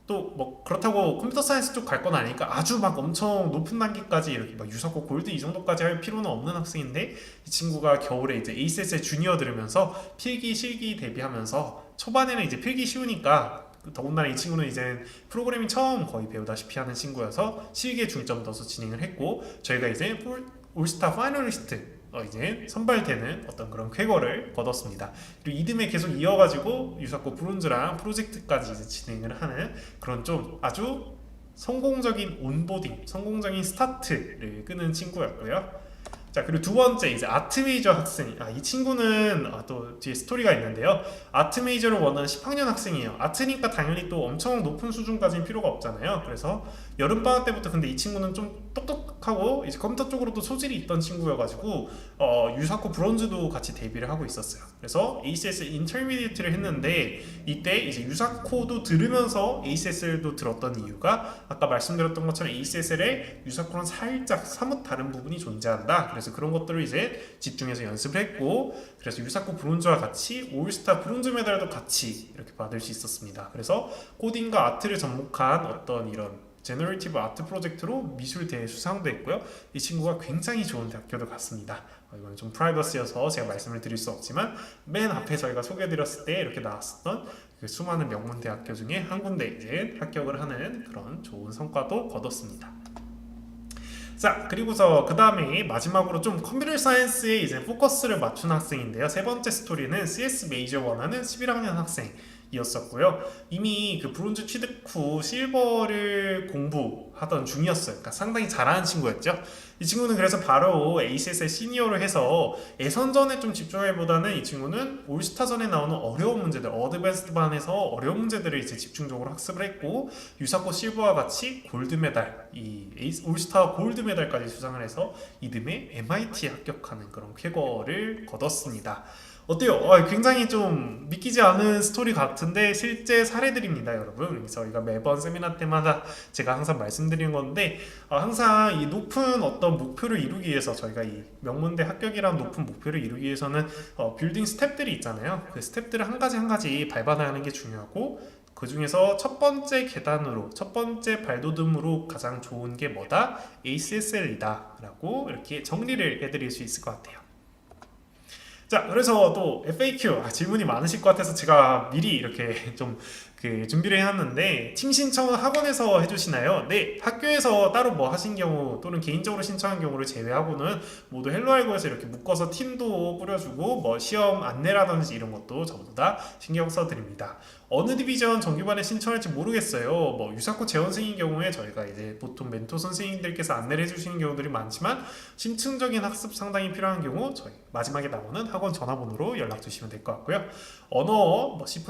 또 뭐 그렇다고 컴퓨터 사이언스 쪽 갈 건 아니니까 아주 막 엄청 높은 단계까지 이렇게 막 유사코 골드 이 정도까지 할 필요는 없는 학생인데, 이 친구가 겨울에 이제 ACS에 주니어 들으면서 필기 실기 대비하면서 초반에는 이제 필기 쉬우니까, 더군다나 이 친구는 이제 프로그래밍 처음 거의 배우다시피 하는 친구여서 실기에 중점 둬서 진행을 했고, 저희가 이제 올스타 파이널리스트 이제 선발되는 어떤 그런 쾌거를 거뒀습니다. 그리고 이듬해 계속 이어가지고 유사코 브론즈랑 프로젝트까지 이제 진행을 하는 그런 좀 아주 성공적인 온보딩, 성공적인 스타트를 끄는 친구였고요. 자, 그리고 두 번째 이제 아트 메이저 학생. 이 친구는 또 뒤에 스토리가 있는데요. 아트 메이저를 원하는 10학년 학생이에요. 아트니까 당연히 또 엄청 높은 수준까지는 필요가 없잖아요. 그래서 여름방학 때부터, 근데 이 친구는 좀 똑똑하고 이제 컴퓨터 쪽으로도 소질이 있던 친구여가지고 유사코 브론즈도 같이 데뷔를 하고 있었어요. 그래서 ACS 인터미디에이트를 했는데, 이때 이제 유사코도 들으면서 ACS도 들었던 이유가, 아까 말씀드렸던 것처럼 ACS에 유사코랑 살짝 사뭇 다른 부분이 존재한다. 그래서 그런 것들을 이제 집중해서 연습을 했고, 그래서 유사코 브론즈와 같이 올스타 브론즈 메달도 같이 이렇게 받을 수 있었습니다. 그래서 코딩과 아트를 접목한 어떤 이런 제너레이티브 아트 프로젝트로 미술대회 수상도 했고요. 이 친구가 굉장히 좋은 대학교도 갔습니다. 이건 좀 프라이버시여서 제가 말씀을 드릴 수 없지만, 맨 앞에 저희가 소개해드렸을 때 이렇게 나왔었던 그 수많은 명문 대학교 중에 한 군데 이제 합격을 하는 그런 좋은 성과도 거뒀습니다. 자, 그리고서 그 다음에 마지막으로 좀 컴퓨터 사이언스에 이제 포커스를 맞춘 학생인데요. 세 번째 스토리는 CS 메이저 원하는 11학년 학생이었었고요. 이미 그 브론즈 취득 후 실버를 공부하던 중이었어요. 그러니까 상당히 잘하는 친구였죠. 이 친구는 그래서 바로 ACS에 시니어를 해서 예선전에 좀 집중하기보다는 이 친구는 올스타전에 나오는 어려운 문제들, 어드밴스드 반에서 어려운 문제들을 이제 집중적으로 학습을 했고, 유사코 실버와 같이 골드메달, 올스타 골드메달까지 수상을 해서 이듬해 MIT에 합격하는 그런 쾌거를 거뒀습니다. 어때요? 굉장히 좀 믿기지 않은 스토리 같은데 실제 사례들입니다, 여러분. 저희가 매번 세미나 때마다 제가 항상 말씀드리는 건데, 항상 이 높은 어떤 목표를 이루기 위해서, 저희가 이 명문대 합격이라는 높은 목표를 이루기 위해서는 빌딩 스텝들이 있잖아요. 그 스텝들을 한 가지 한 가지 밟아나가는 게 중요하고, 그 중에서 첫 번째 계단으로, 첫 번째 발돋움으로 가장 좋은 게 뭐다? ACSL이다 라고 이렇게 정리를 해드릴 수 있을 것 같아요. 자, 그래서 또 FAQ 질문이 많으실 것 같아서 제가 미리 이렇게 좀 준비를 해놨는데, 팀 신청은 학원에서 해주시나요? 네, 학교에서 따로 뭐 하신 경우 또는 개인적으로 신청한 경우를 제외하고는 모두 헬로알고에서 이렇게 묶어서 팀도 뿌려주고, 뭐 시험 안내라든지 이런 것도 전부 다 신경 써드립니다. 어느 디비전 정규반에 신청할지 모르겠어요. 뭐 유사코 재원생인 경우에 저희가 이제 보통 멘토 선생님들께서 안내를 해주시는 경우들이 많지만, 심층적인 학습 상담이 필요한 경우 저희 마지막에 나오는 학원 전화번호로 연락 주시면 될 것 같고요. 언어 뭐 C++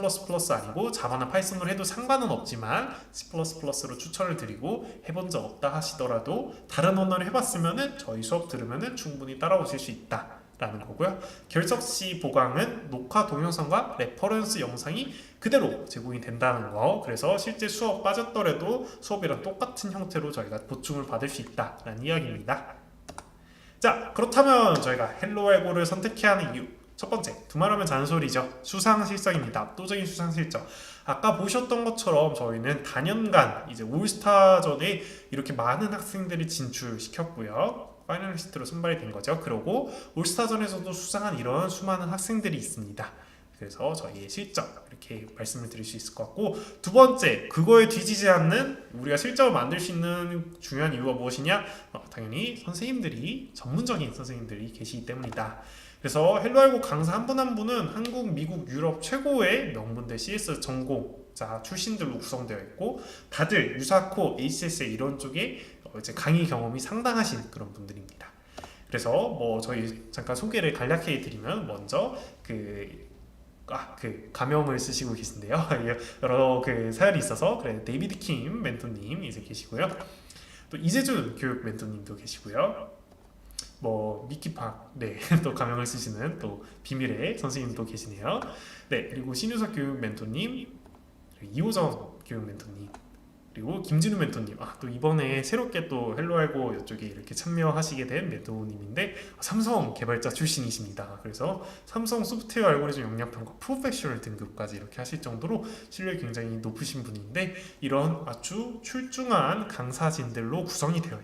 아니고 자바나 파이썬으로 해도 상관은 없지만 C++로 추천을 드리고, 해본 적 없다 하시더라도 다른 언어를 해봤으면은 저희 수업 들으면은 충분히 따라오실 수 있다 라는 거고요. 결석 시 보강은 녹화 동영상과 레퍼런스 영상이 그대로 제공이 된다는 거. 그래서 실제 수업 빠졌더라도 수업이랑 똑같은 형태로 저희가 보충을 받을 수 있다라는 이야기입니다. 자, 그렇다면 저희가 헬로알고를 선택해야 하는 이유, 첫 번째, 두말하면 잔소리죠. 수상실적입니다. 압도적인 수상실적. 아까 보셨던 것처럼 저희는 단연간 이제 올스타전에 이렇게 많은 학생들을 진출시켰고요. 파이널리스트로 선발이 된 거죠. 그리고 올스타전에서도 수상한 이런 수많은 학생들이 있습니다. 그래서 저희의 실적 이렇게 말씀을 드릴 수 있을 것 같고, 두 번째, 그거에 뒤지지 않는 우리가 실적을 만들 수 있는 중요한 이유가 무엇이냐? 당연히 선생님들이, 전문적인 선생님들이 계시기 때문이다. 그래서 헬로알고 강사 한 분 한 분은 한국, 미국, 유럽 최고의 명문대 CS 전공자 출신들로 구성되어 있고, 다들 유사코, ACS 이런 쪽에 이제 강의 경험이 상당하신 그런 분들입니다. 그래서 뭐 저희 잠깐 소개를 간략히 드리면, 먼저 그 가명을 쓰시고 계신데요. 여러 사연이 있어서, 그래 데이비드 킴 멘토님 이제 계시고요. 또 이재준 교육 멘토님도 계시고요. 뭐 미키팍 또 가명을 쓰시는 또 비밀의 선생님도 계시네요. 네, 그리고 신유석 교육 멘토님, 이호정 교육 멘토님, 그리고 김진우 멘토님, 또 이번에 새롭게 또 헬로알고 이쪽에 이렇게 참여하시게 된 멘토님인데 삼성 개발자 출신이십니다. 그래서 삼성 소프트웨어 알고리즘 역량평가 프로페셔널 등급까지 이렇게 하실 정도로 실력이 굉장히 높으신 분인데 이런 아주 출중한 강사진들로 구성이 되어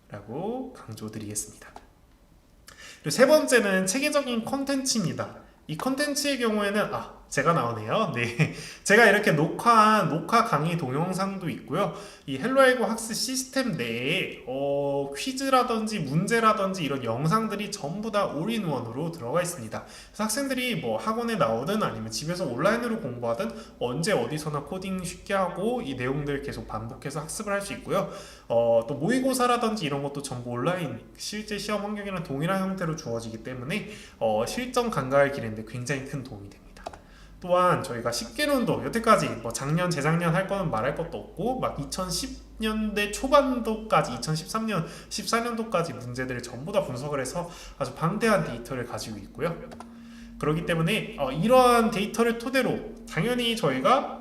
있다라고 강조드리겠습니다. 그리고 세 번째는 체계적인 컨텐츠입니다. 이 컨텐츠의 경우에는 제가 나오네요. 네, 제가 이렇게 녹화한 녹화 강의 동영상도 있고요. 이 헬로알고 학습 시스템 내에 퀴즈라든지 문제라든지 이런 영상들이 전부 다 올인원으로 들어가 있습니다. 그래서 학생들이 뭐 학원에 나오든 아니면 집에서 온라인으로 공부하든 언제 어디서나 코딩 쉽게 하고 이 내용들 계속 반복해서 학습을 할 수 있고요. 또 모의고사라든지 이런 것도 전부 온라인 실제 시험 환경이랑 동일한 형태로 주어지기 때문에 실전 감각을 기르는데 굉장히 큰 도움이 됩니다. 또한 저희가 식개론도 여태까지 뭐 작년, 재작년 할 거는 말할 것도 없고 막 2010년대 초반도까지 2013년, 14년도까지 문제들을 전부 다 분석을 해서 아주 방대한 데이터를 가지고 있고요. 그렇기 때문에 이러한 데이터를 토대로 당연히 저희가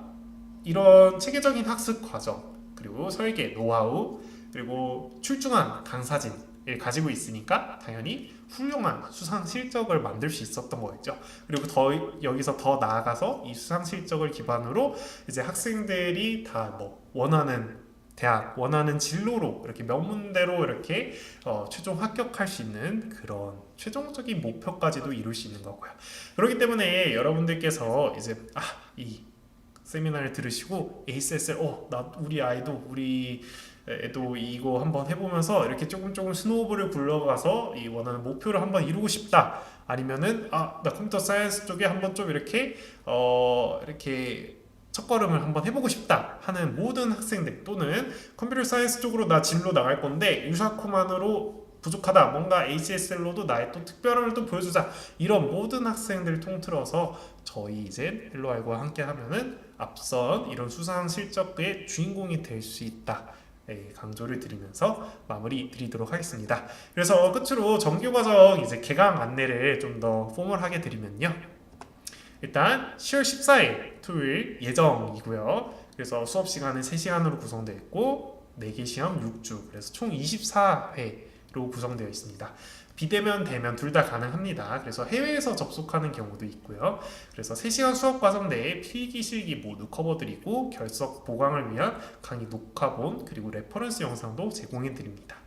이런 체계적인 학습 과정 그리고 설계, 노하우 그리고 출중한 강사진을 가지고 있으니까 당연히 훌륭한 수상 실적을 만들 수 있었던 거겠죠. 그리고 여기서 더 나아가서 이 수상 실적을 기반으로 이제 학생들이 다 뭐 원하는 대학, 원하는 진로로 이렇게 명문대로 이렇게 최종 합격할 수 있는 그런 최종적인 목표까지도 이룰 수 있는 거고요. 그렇기 때문에 여러분들께서 이제 이 세미나를 들으시고 ACSL 우리 아이도 우리 애도 이거 한번 해보면서 이렇게 조금 스노우볼을 굴러가서 이 원하는 목표를 한번 이루고 싶다. 아니면은 나 컴퓨터 사이언스 쪽에 한번 좀 이렇게 이렇게 첫걸음을 한번 해보고 싶다 하는 모든 학생들 또는 컴퓨터 사이언스 쪽으로 나 진로 나갈 건데 유사코만으로 부족하다. 뭔가 ACSL로도 나의 또 특별함을 또 보여주자. 이런 모든 학생들을 통틀어서 저희 이제 헬로알고와 함께 하면은 앞선 이런 수상 실적의 주인공이 될 수 있다. 강조를 드리면서 마무리 드리도록 하겠습니다. 그래서 끝으로 정규과정 이제 개강 안내를 좀 더 포멀하게 드리면요. 일단 10월 14일 토요일 예정이고요. 그래서 수업 시간은 3시간으로 구성되어 있고 4개 시험 6주 그래서 총 24회로 구성되어 있습니다. 비대면, 대면 둘 다 가능합니다. 그래서 해외에서 접속하는 경우도 있고요. 그래서 3시간 수업 과정 내에 필기, 실기 모두 커버드리고 결석 보강을 위한 강의 녹화본 그리고 레퍼런스 영상도 제공해 드립니다.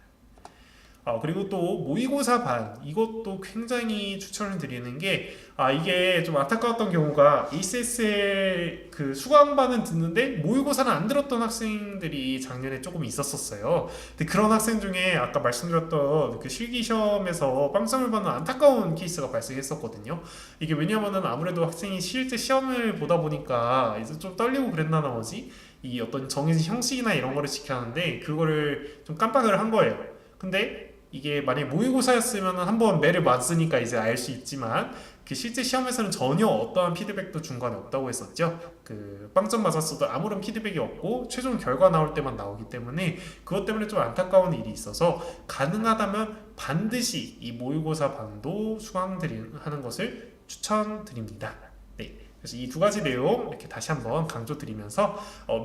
그리고 또 모의고사 반 이것도 굉장히 추천을 드리는 게 이게 좀 안타까웠던 경우가 ACSL 그 수강반은 듣는데 모의고사는 안 들었던 학생들이 작년에 조금 있었어요. 근데 그런 학생 중에 아까 말씀드렸던 그 실기시험에서 빵점을 받는 안타까운 케이스가 발생했었거든요. 이게 왜냐면은 아무래도 학생이 실제 시험을 보다 보니까 이제 좀 떨리고 그랬나 나머지 이 어떤 정해진 형식이나 이런 거를 지켜야 하는데 그거를 좀 깜빡을 한 거예요. 근데 이게 만약에 모의고사였으면 한번 매를 맞으니까 이제 알 수 있지만 그 실제 시험에서는 전혀 어떠한 피드백도 중간에 없다고 했었죠. 그 빵점 맞았어도 아무런 피드백이 없고 최종 결과 나올 때만 나오기 때문에 그것 때문에 좀 안타까운 일이 있어서 가능하다면 반드시 이 모의고사 반도 수강하는 것을 추천드립니다. 네. 그래서 이 두 가지 내용 이렇게 다시 한번 강조드리면서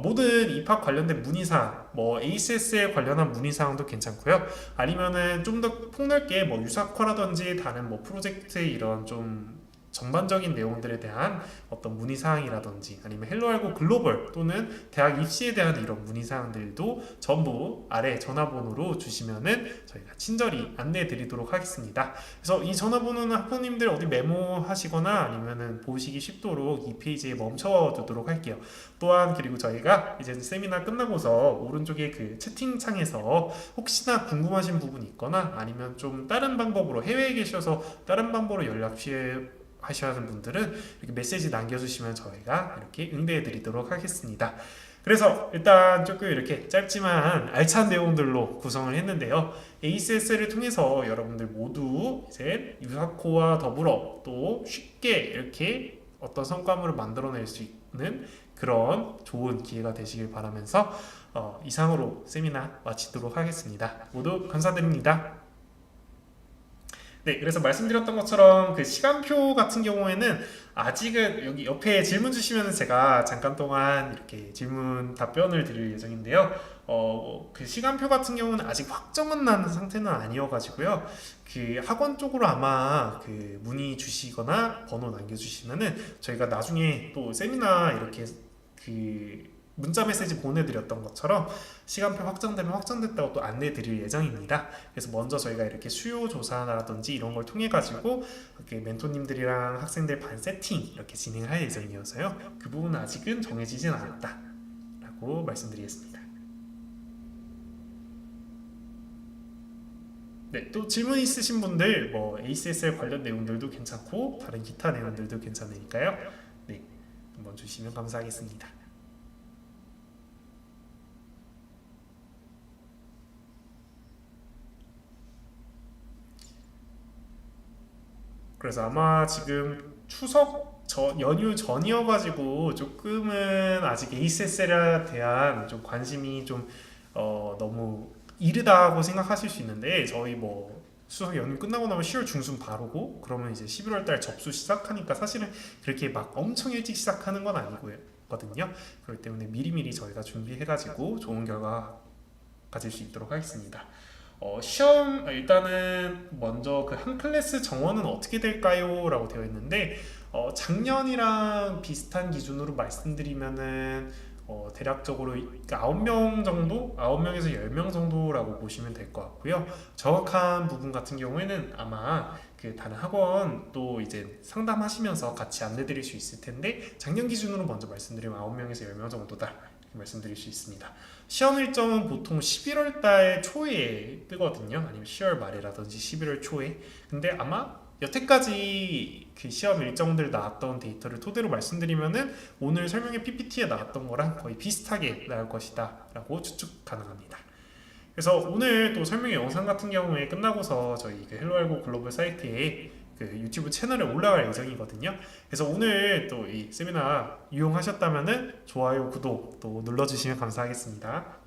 모든 입학 관련된 문의사항, 뭐 ACS에 관련한 문의사항도 괜찮고요. 아니면은 좀 더 폭넓게 뭐 유사과라든지 다른 뭐 프로젝트의 이런 좀 전반적인 내용들에 대한 어떤 문의사항이라든지 아니면 헬로알고 글로벌 또는 대학 입시에 대한 이런 문의사항들도 전부 아래 전화번호로 주시면은 저희가 친절히 안내해 드리도록 하겠습니다. 그래서 이 전화번호는 학부모님들 어디 메모하시거나 아니면은 보시기 쉽도록 이 페이지에 멈춰 두도록 할게요. 또한 그리고 저희가 이제 세미나 끝나고서 오른쪽에 그 채팅창에서 혹시나 궁금하신 부분이 있거나 아니면 좀 다른 방법으로 해외에 계셔서 다른 방법으로 연락 하셔야 하는 분들은 이렇게 메시지 남겨주시면 저희가 이렇게 응대해 드리도록 하겠습니다. 그래서 일단 조금 이렇게 짧지만 알찬 내용들로 구성을 했는데요. ACS를 통해서 여러분들 모두 이제 유사코와 더불어 또 쉽게 이렇게 어떤 성과물을 만들어낼 수 있는 그런 좋은 기회가 되시길 바라면서 이상으로 세미나 마치도록 하겠습니다. 모두 감사드립니다. 네, 그래서 말씀드렸던 것처럼 그 시간표 같은 경우에는 아직은 여기 옆에 질문 주시면 제가 잠깐 동안 이렇게 질문 답변을 드릴 예정인데요. 그 시간표 같은 경우는 아직 확정은 난 상태는 아니어가지고요. 그 학원 쪽으로 아마 그 문의 주시거나 번호 남겨주시면은 저희가 나중에 또 세미나 이렇게 그 문자 메시지 보내드렸던 것처럼 시간표 확정되면 확정됐다고 또 안내 드릴 예정입니다. 그래서 먼저 저희가 이렇게 수요 조사라든지 이런 걸 통해 가지고 이렇게 멘토님들이랑 학생들 반 세팅 이렇게 진행을 할 예정이어서요. 그 부분은 아직은 정해지진 않았다 라고 말씀드리겠습니다. 네, 또 질문 있으신 분들 뭐 ACSR 관련 내용들도 괜찮고 다른 기타 내용들도 괜찮으니까요. 네, 한번 주시면 감사하겠습니다. 그래서 아마 지금 추석 연휴 전이어가지고 조금은 아직 ACSL에 대한 좀 관심이 좀 너무 이르다고 생각하실 수 있는데 저희 뭐 추석 연휴 끝나고 나면 10월 중순 바로고 그러면 이제 11월 달 접수 시작하니까 사실은 그렇게 막 엄청 일찍 시작하는 건 아니거든요. 그렇기 때문에 미리미리 저희가 준비해가지고 좋은 결과 가질 수 있도록 하겠습니다. 시험 일단은 먼저 그 한 클래스 정원은 어떻게 될까요? 라고 되어 있는데 작년이랑 비슷한 기준으로 말씀드리면은 대략적으로 9명 정도? 9명에서 10명 정도라고 보시면 될 것 같고요. 정확한 부분 같은 경우에는 아마 그 다른 학원 또 이제 상담하시면서 같이 안내 드릴 수 있을 텐데 작년 기준으로 먼저 말씀드리면 9명에서 10명 정도다 말씀드릴 수 있습니다. 시험 일정은 보통 11월 달 초에 뜨거든요. 아니면 10월 말이라든지 11월 초에. 근데 아마 여태까지 그 시험 일정들 나왔던 데이터를 토대로 말씀드리면은 오늘 설명의 PPT에 나왔던 거랑 거의 비슷하게 나올 것이다 라고 추측 가능합니다. 그래서 오늘 또 설명의 영상 같은 경우에 끝나고서 저희 그 헬로알고 글로벌 사이트에 그 유튜브 채널에 올라갈 예정이거든요. 그래서 오늘 또 이 세미나 이용하셨다면은 좋아요, 구독 또 눌러주시면 감사하겠습니다.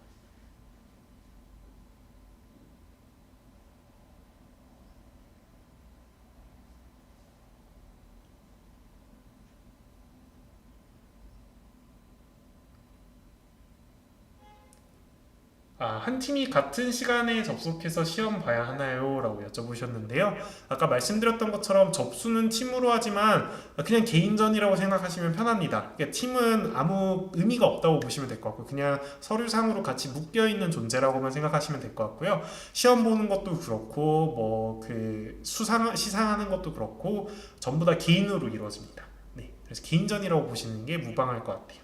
한 팀이 같은 시간에 접속해서 시험 봐야 하나요? 라고 여쭤보셨는데요. 아까 말씀드렸던 것처럼 접수는 팀으로 하지만 그냥 개인전이라고 생각하시면 편합니다. 그러니까 팀은 아무 의미가 없다고 보시면 될 것 같고요. 그냥 서류상으로 같이 묶여있는 존재라고만 생각하시면 될 것 같고요. 시험 보는 것도 그렇고 뭐 그 시상하는 것도 그렇고 전부 다 개인으로 이루어집니다. 네, 그래서 개인전이라고 보시는 게 무방할 것 같아요.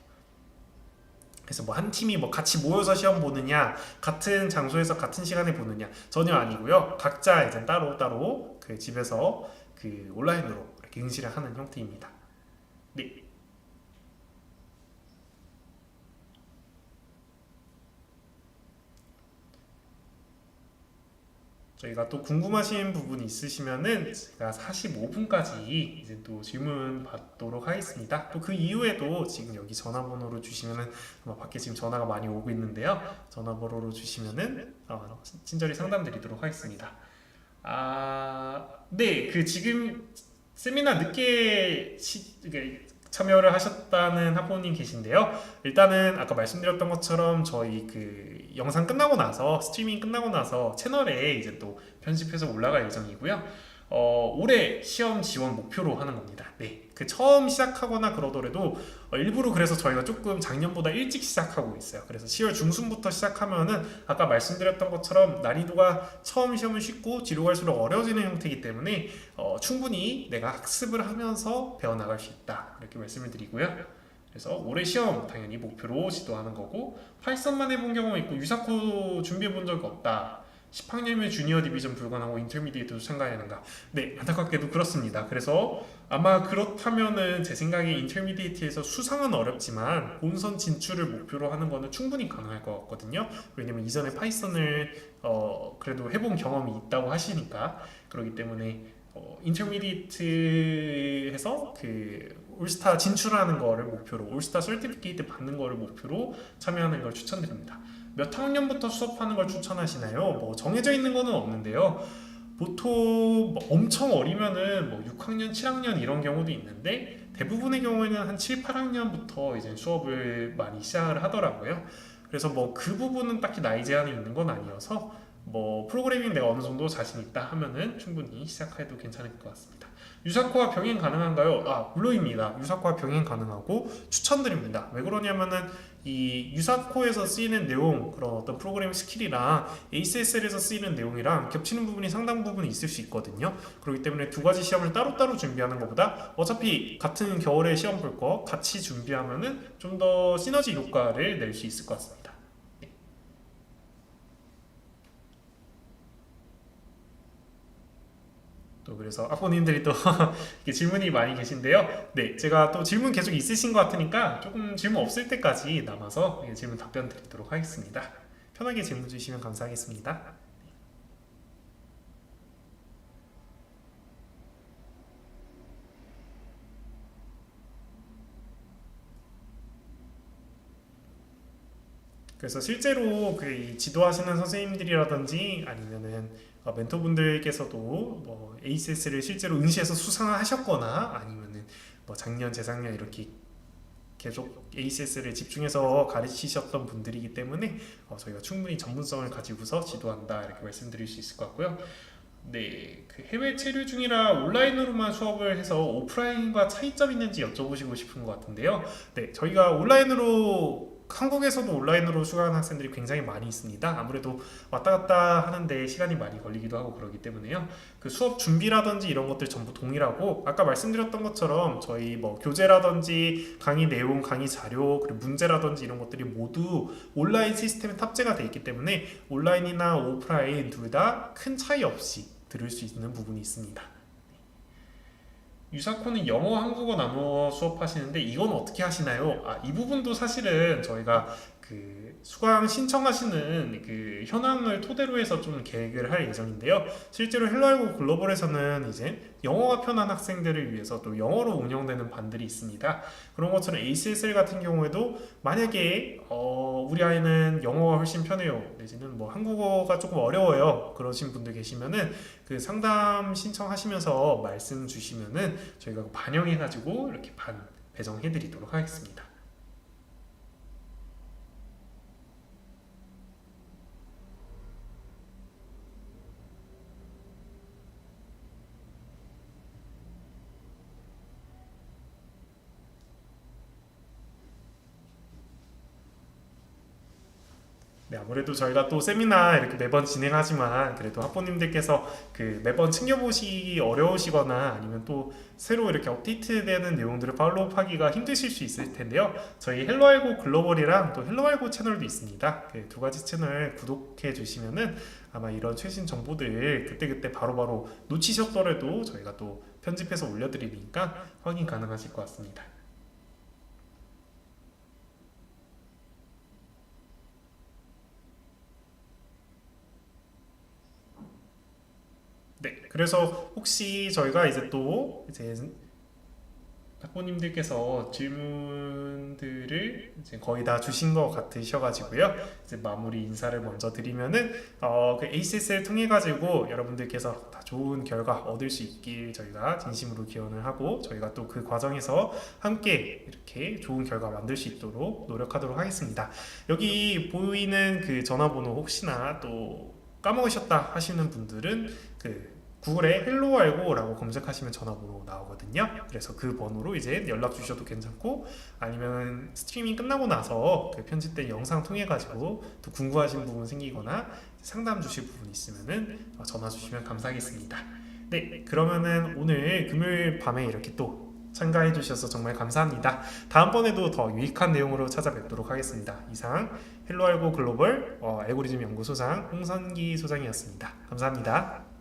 그래서 뭐 한 팀이 뭐 같이 모여서 시험 보느냐, 같은 장소에서 같은 시간에 보느냐 전혀 아니고요. 각자 이제 따로 그 집에서 그 온라인으로 이렇게 응시를 하는 형태입니다. 네. 저희가 또 궁금하신 부분이 있으시면은 제가 45분까지 이제 또 질문 받도록 하겠습니다. 또 그 이후에도 지금 여기 전화번호로 주시면은 아마 밖에 지금 전화가 많이 오고 있는데요. 전화번호로 주시면은 친절히 상담드리도록 하겠습니다. 네, 그 지금 세미나 늦게 참여를 하셨다는 학부모님 계신데요. 일단은 아까 말씀드렸던 것처럼 저희 그 영상 끝나고 나서 스트리밍 끝나고 나서 채널에 이제 또 편집해서 올라갈 예정이고요. 올해 시험 지원 목표로 하는 겁니다. 네, 그 처음 시작하거나 그러더라도 일부러 그래서 저희가 조금 작년보다 일찍 시작하고 있어요. 그래서 10월 중순부터 시작하면은 아까 말씀드렸던 것처럼 난이도가 처음 시험은 쉽고 뒤로 갈수록 어려워지는 형태이기 때문에 충분히 내가 학습을 하면서 배워나갈 수 있다 이렇게 말씀을 드리고요. 그래서 올해 시험 당연히 목표로 지도하는 거고 파이썬만 해본 경우가 있고 유사코 준비해 본 적이 없다. 10학년이면 주니어 디비전 불가능하고 인터미디에이트도 참가해야 하는가? 네, 안타깝게도 그렇습니다. 그래서 아마 그렇다면은 제 생각에 인터미디에이트에서 수상은 어렵지만 본선 진출을 목표로 하는 거는 충분히 가능할 것 같거든요. 왜냐면 이전에 파이썬을 그래도 해본 경험이 있다고 하시니까 그렇기 때문에 인터미디에이트에서 그 올스타 진출하는 거를 목표로 올스타 서티피케이트 받는 거를 목표로 참여하는 걸 추천드립니다. 몇 학년부터 수업하는 걸 추천하시나요? 뭐 정해져 있는 거는 없는데요. 보통 뭐 엄청 어리면은 뭐 6학년, 7학년 이런 경우도 있는데 대부분의 경우에는 한 7, 8학년부터 이제 수업을 많이 시작을 하더라고요. 그래서 뭐 그 부분은 딱히 나이 제한이 있는 건 아니어서 뭐 프로그래밍 내가 어느 정도 자신 있다 하면은 충분히 시작해도 괜찮을 것 같습니다. 유사코와 병행 가능한가요? 물론입니다. 유사코와 병행 가능하고 추천드립니다. 왜 그러냐면은 이 유사코에서 쓰이는 내용, 그런 어떤 프로그래밍 스킬이랑 ACSL에서 쓰이는 내용이랑 겹치는 부분이 상당 부분 있을 수 있거든요. 그렇기 때문에 두 가지 시험을 따로따로 준비하는 것보다 어차피 같은 겨울에 시험 볼 거 같이 준비하면은 좀 더 시너지 효과를 낼 수 있을 것 같습니다. 또 그래서 학부모님들이 또 이렇게 질문이 많이 계신데요. 네, 제가 또 질문 계속 있으신 것 같으니까 조금 질문 없을 때까지 남아서 질문 답변 드리도록 하겠습니다. 편하게 질문 주시면 감사하겠습니다. 그래서 실제로 그 지도하시는 선생님들이라든지 아니면은 멘토분들께서도 뭐 ACS를 실제로 응시해서 수상하셨거나 아니면은 뭐 작년, 재작년 이렇게 계속 ACS를 집중해서 가르치셨던 분들이기 때문에 저희가 충분히 전문성을 가지고서 지도한다 이렇게 말씀드릴 수 있을 것 같고요. 네, 그 해외 체류 중이라 온라인으로만 수업을 해서 오프라인과 차이점 있는지 여쭤보시고 싶은 것 같은데요. 네, 저희가 온라인으로 한국에서도 온라인으로 수강하는 학생들이 굉장히 많이 있습니다. 아무래도 왔다 갔다 하는데 시간이 많이 걸리기도 하고 그러기 때문에요. 그 수업 준비라든지 이런 것들 전부 동일하고 아까 말씀드렸던 것처럼 저희 뭐 교재라든지 강의 내용, 강의 자료, 그리고 문제라든지 이런 것들이 모두 온라인 시스템에 탑재가 되어 있기 때문에 온라인이나 오프라인 둘 다 큰 차이 없이 들을 수 있는 부분이 있습니다. 유사코는 영어, 한국어 나누어 수업하시는데 이건 어떻게 하시나요? 이 부분도 사실은 저희가 그 수강 신청하시는 그 현황을 토대로 해서 좀 계획을 할 예정인데요. 실제로 헬로알고 글로벌에서는 이제 영어가 편한 학생들을 위해서 또 영어로 운영되는 반들이 있습니다. 그런 것처럼 ACSL 같은 경우에도 만약에 우리 아이는 영어가 훨씬 편해요, 내지는 뭐 한국어가 조금 어려워요 그러신 분들 계시면은 그 상담 신청하시면서 말씀 주시면은 저희가 반영해 가지고 이렇게 반 배정해 드리도록 하겠습니다. 네, 아무래도 저희가 또 세미나 이렇게 매번 진행하지만 그래도 학부모님들께서 그 매번 챙겨보시기 어려우시거나 아니면 또 새로 이렇게 업데이트되는 내용들을 팔로우하기가 힘드실 수 있을 텐데요. 저희 헬로알고 글로벌이랑 또 헬로알고 채널도 있습니다. 그 두 가지 채널 구독해 주시면은 아마 이런 최신 정보들 그때그때 바로바로 놓치셨더라도 저희가 또 편집해서 올려드리니까 확인 가능하실 것 같습니다. 네, 그래서 혹시 저희가 이제 또 이제 학부모님들께서 질문들을 이제 거의 다 주신 것 같으셔가지고요. 이제 마무리 인사를 먼저 드리면은 그 ACS를 통해 가지고 여러분들께서 다 좋은 결과 얻을 수 있길 저희가 진심으로 기원을 하고 저희가 또 그 과정에서 함께 이렇게 좋은 결과 만들 수 있도록 노력하도록 하겠습니다. 여기 보이는 그 전화번호 혹시나 또 까먹으셨다 하시는 분들은 그 구글에 헬로알고라고 검색하시면 전화번호 나오거든요. 그래서 그 번호로 이제 연락 주셔도 괜찮고 아니면 스트리밍 끝나고 나서 그 편집된 영상 통해 가지고 또 궁금하신 부분 생기거나 상담 주실 부분 있으면은 전화 주시면 감사하겠습니다. 네, 그러면은 오늘 금요일 밤에 이렇게 또 참가해 주셔서 정말 감사합니다. 다음번에도 더 유익한 내용으로 찾아뵙도록 하겠습니다. 이상 헬로알고 글로벌 알고리즘 연구소장 홍선기 소장이었습니다. 감사합니다.